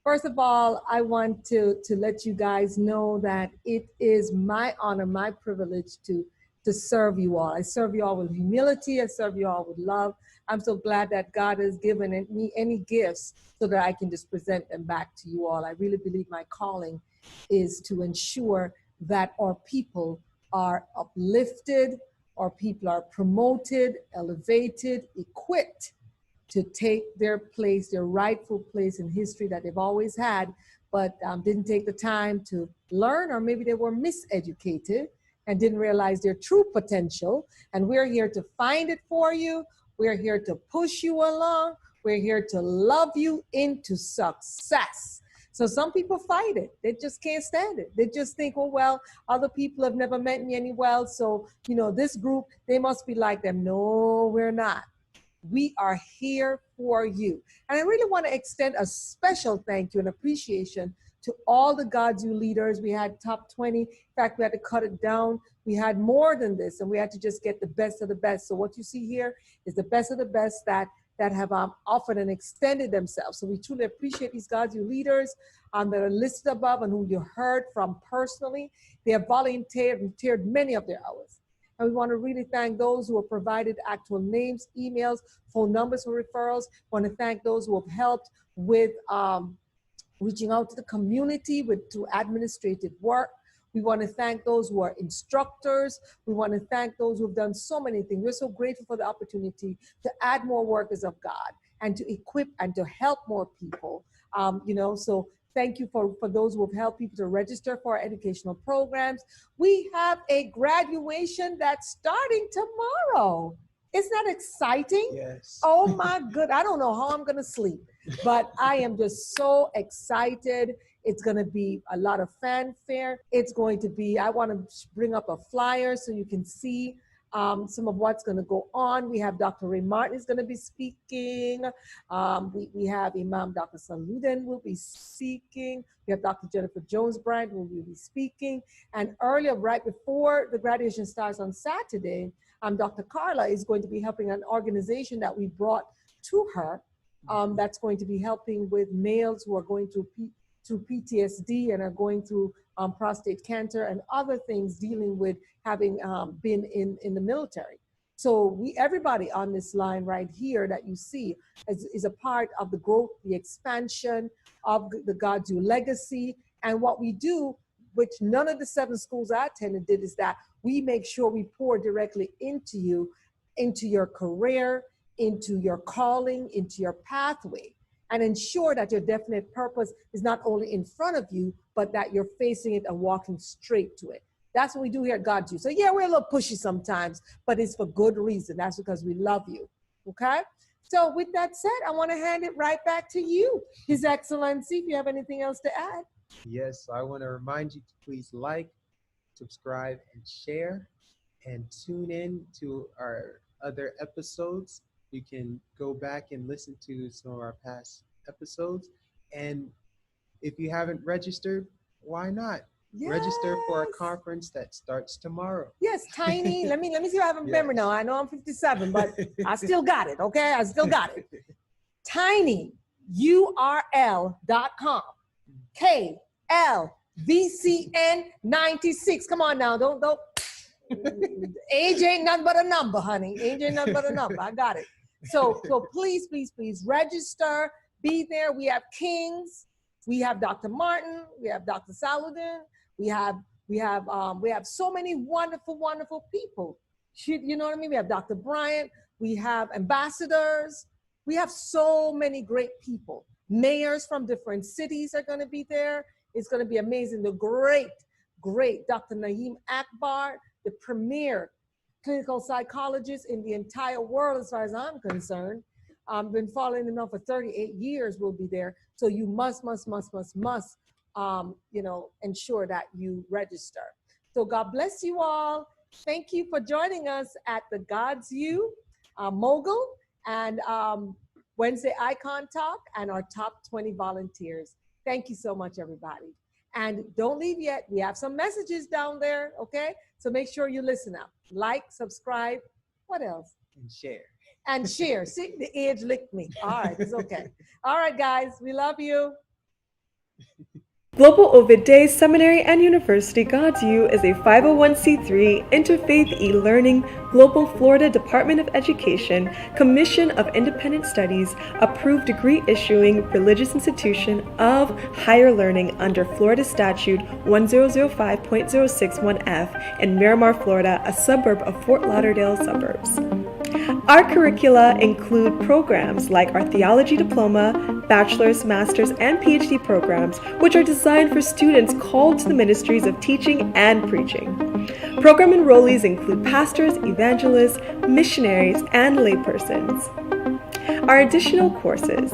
First of all, I want to let you guys know that it is my honor, my privilege to serve you all. I serve you all with humility. I serve you all with love. I'm so glad that God has given me any gifts so that I can just present them back to you all. I really believe my calling is to ensure that our people are uplifted, our people are promoted, elevated, equipped to take their place, their rightful place in history that they've always had, but didn't take the time to learn, or maybe they were miseducated and didn't realize their true potential. And we're here to find it for you. We're here to push you along. We're here to love you into success. So some people fight it. They just can't stand it. They just think, oh, well, other people have never met me any well. So, this group, they must be like them. No, we're not. We are here for you. And I really want to extend a special thank you and appreciation to all the GODSU leaders. We had top 20. In fact, we had to cut it down. We had more than this, and we had to just get the best of the best. So what you see here is the best of the best that have offered and extended themselves. So we truly appreciate these GODSU leaders that are listed above and who you heard from personally. They have volunteered many of their hours. And we want to really thank those who have provided actual names, emails, phone numbers for referrals. We want to thank those who have helped with reaching out to the community through administrative work. We want to thank those who are instructors. We want to thank those who have done so many things. We're so grateful for the opportunity to add more workers of God and to equip and to help more people. So thank you for those who have helped people to register for our educational programs. We have a graduation that's starting tomorrow. Isn't that exciting? Yes. Oh my good. I don't know how I'm going to sleep, but I am just so excited. It's going to be a lot of fanfare. It's going to be, I want to bring up a flyer so you can see some of what's going to go on. We have Dr. Ray Martin is going to be speaking. We have Imam Dr. Saluden will be speaking. We have Dr. Jennifer Jones Bryant who will be speaking. And earlier, right before the graduation starts on Saturday, Dr. Carla is going to be helping an organization that we brought to her that's going to be helping with males who are going through PTSD and are going through prostate cancer and other things dealing with having been in the military. So everybody on this line right here that you see is a part of the growth, the expansion of the GODSU legacy. And what we do, which none of the 7 schools I attended did, is that we make sure we pour directly into you, into your career, into your calling, into your pathway, and ensure that your definite purpose is not only in front of you, but that you're facing it and walking straight to it. That's what we do here at GODSU. So yeah, we're a little pushy sometimes, but it's for good reason. That's because we love you, okay? So with that said, I want to hand it right back to you, His Excellency, if you have anything else to add. Yes, so I want to remind you to please like, subscribe, and share, and tune in to our other episodes. You can go back and listen to some of our past episodes. And if you haven't registered, why not? Yes. Register for a conference that starts tomorrow. Yes, Tiny. let me see if I have a memory now. I know I'm 57, but I still got it, okay? I still got it. tinyurl.com. KLVCN96. Come on now, don't. Age ain't nothing but a number, honey. Age ain't nothing but a number. I got it. So please register. Be there. We have kings. We have Dr. Martin. We have Dr. Saladin. We have so many wonderful people. You know what I mean? We have Dr. Bryant. We have ambassadors. We have so many great people. Mayors from different cities are going to be there. It's going to be amazing. The great Dr. Naeem Akbar, the premier clinical psychologist in the entire world, as far as I'm concerned. I've been following him for 38 years. Will be there. So you must, ensure that you register. So God bless you all. Thank you for joining us at the GODSU, Mogul, and Wednesday Icon Talk, and our top 20 volunteers. Thank you so much, everybody. And don't leave yet. We have some messages down there, okay? So make sure you listen up. Like, subscribe. What else? And share. And share. See, the age licked me. All right, it's okay. All right, guys, we love you. Global Ovid Day Seminary and University GODSU is a 501c3 interfaith e-learning Global Florida Department of Education Commission of Independent Studies approved degree issuing religious institution of higher learning under Florida Statute 1005.061F in Miramar, Florida, a suburb of Fort Lauderdale suburbs. Our curricula include programs like our theology diploma, bachelor's, master's, and PhD programs, which are designed for students called to the ministries of teaching and preaching. Program enrollees include pastors, evangelists, missionaries, and laypersons. Our additional courses: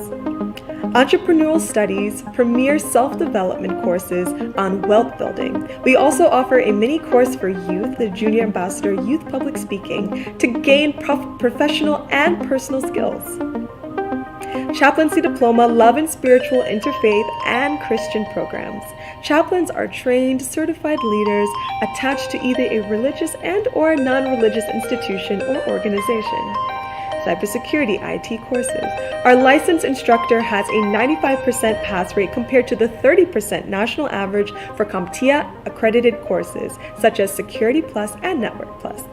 Entrepreneurial Studies, premier self-development courses on wealth building. We also offer a mini course for youth, the Junior Ambassador Youth Public Speaking, to gain professional and personal skills. Chaplaincy Diploma, Love and Spiritual Interfaith and Christian programs. Chaplains are trained, certified leaders attached to either a religious and or non-religious institution or organization. Cybersecurity IT courses. Our licensed instructor has a 95% pass rate compared to the 30% national average for CompTIA accredited courses, such as Security Plus and Network Plus.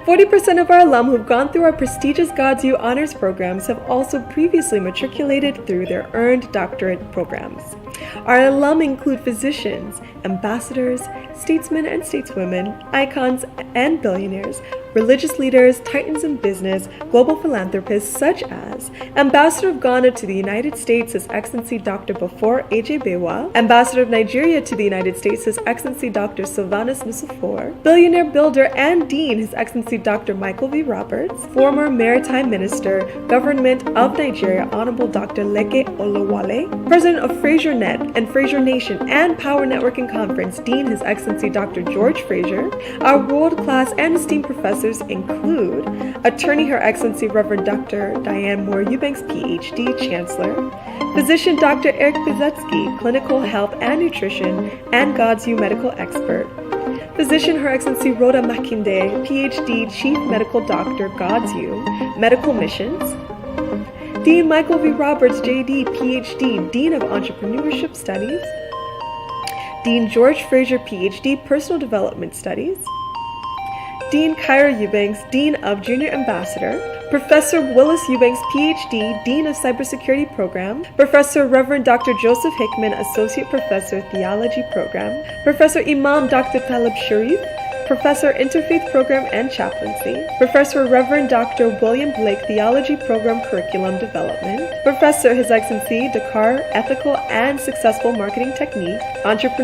40% of our alum who've gone through our prestigious GODSU honors programs have also previously matriculated through their earned doctorate programs. Our alum include physicians, ambassadors, statesmen and stateswomen, icons and billionaires, religious leaders, titans in business, global philanthropists such as Ambassador of Ghana to the United States, His Excellency Dr. Bafor A.J. Bewa, Ambassador of Nigeria to the United States, His Excellency Dr. Sylvanus Musafor, billionaire builder and dean, His Excellency Dr. Michael V. Roberts, former Maritime Minister, Government of Nigeria, Honorable Dr. Leke Olawale, President of Fraser Net and Fraser Nation and Power Networking Conference, Dean, His Excellency Dr. George Fraser. Our world-class and esteemed professors include Attorney Her Excellency Reverend Dr. Diane Moore-Eubanks, PhD, Chancellor, Physician Dr. Eric Bizetsky, Clinical Health and Nutrition and GODSU Medical Expert, Physician Her Excellency Rhoda Makinde, PhD, Chief Medical Doctor, GODSU, Medical Missions, Dean Michael V. Roberts, JD, PhD, Dean of Entrepreneurship Studies, Dean George Fraser, PhD, Personal Development Studies, Dean Kyra Eubanks, Dean of Junior Ambassador, Professor Willis Eubanks, PhD, Dean of Cybersecurity Program, Professor Reverend Dr. Joseph Hickman, Associate Professor, Theology Program, Professor Imam Dr. Talib Sharif, Professor Interfaith Program and Chaplaincy, Professor Reverend Dr. William Blake, Theology Program Curriculum Development, Professor His Excellency Dakar, Ethical and Successful Marketing Technique, Entrepreneur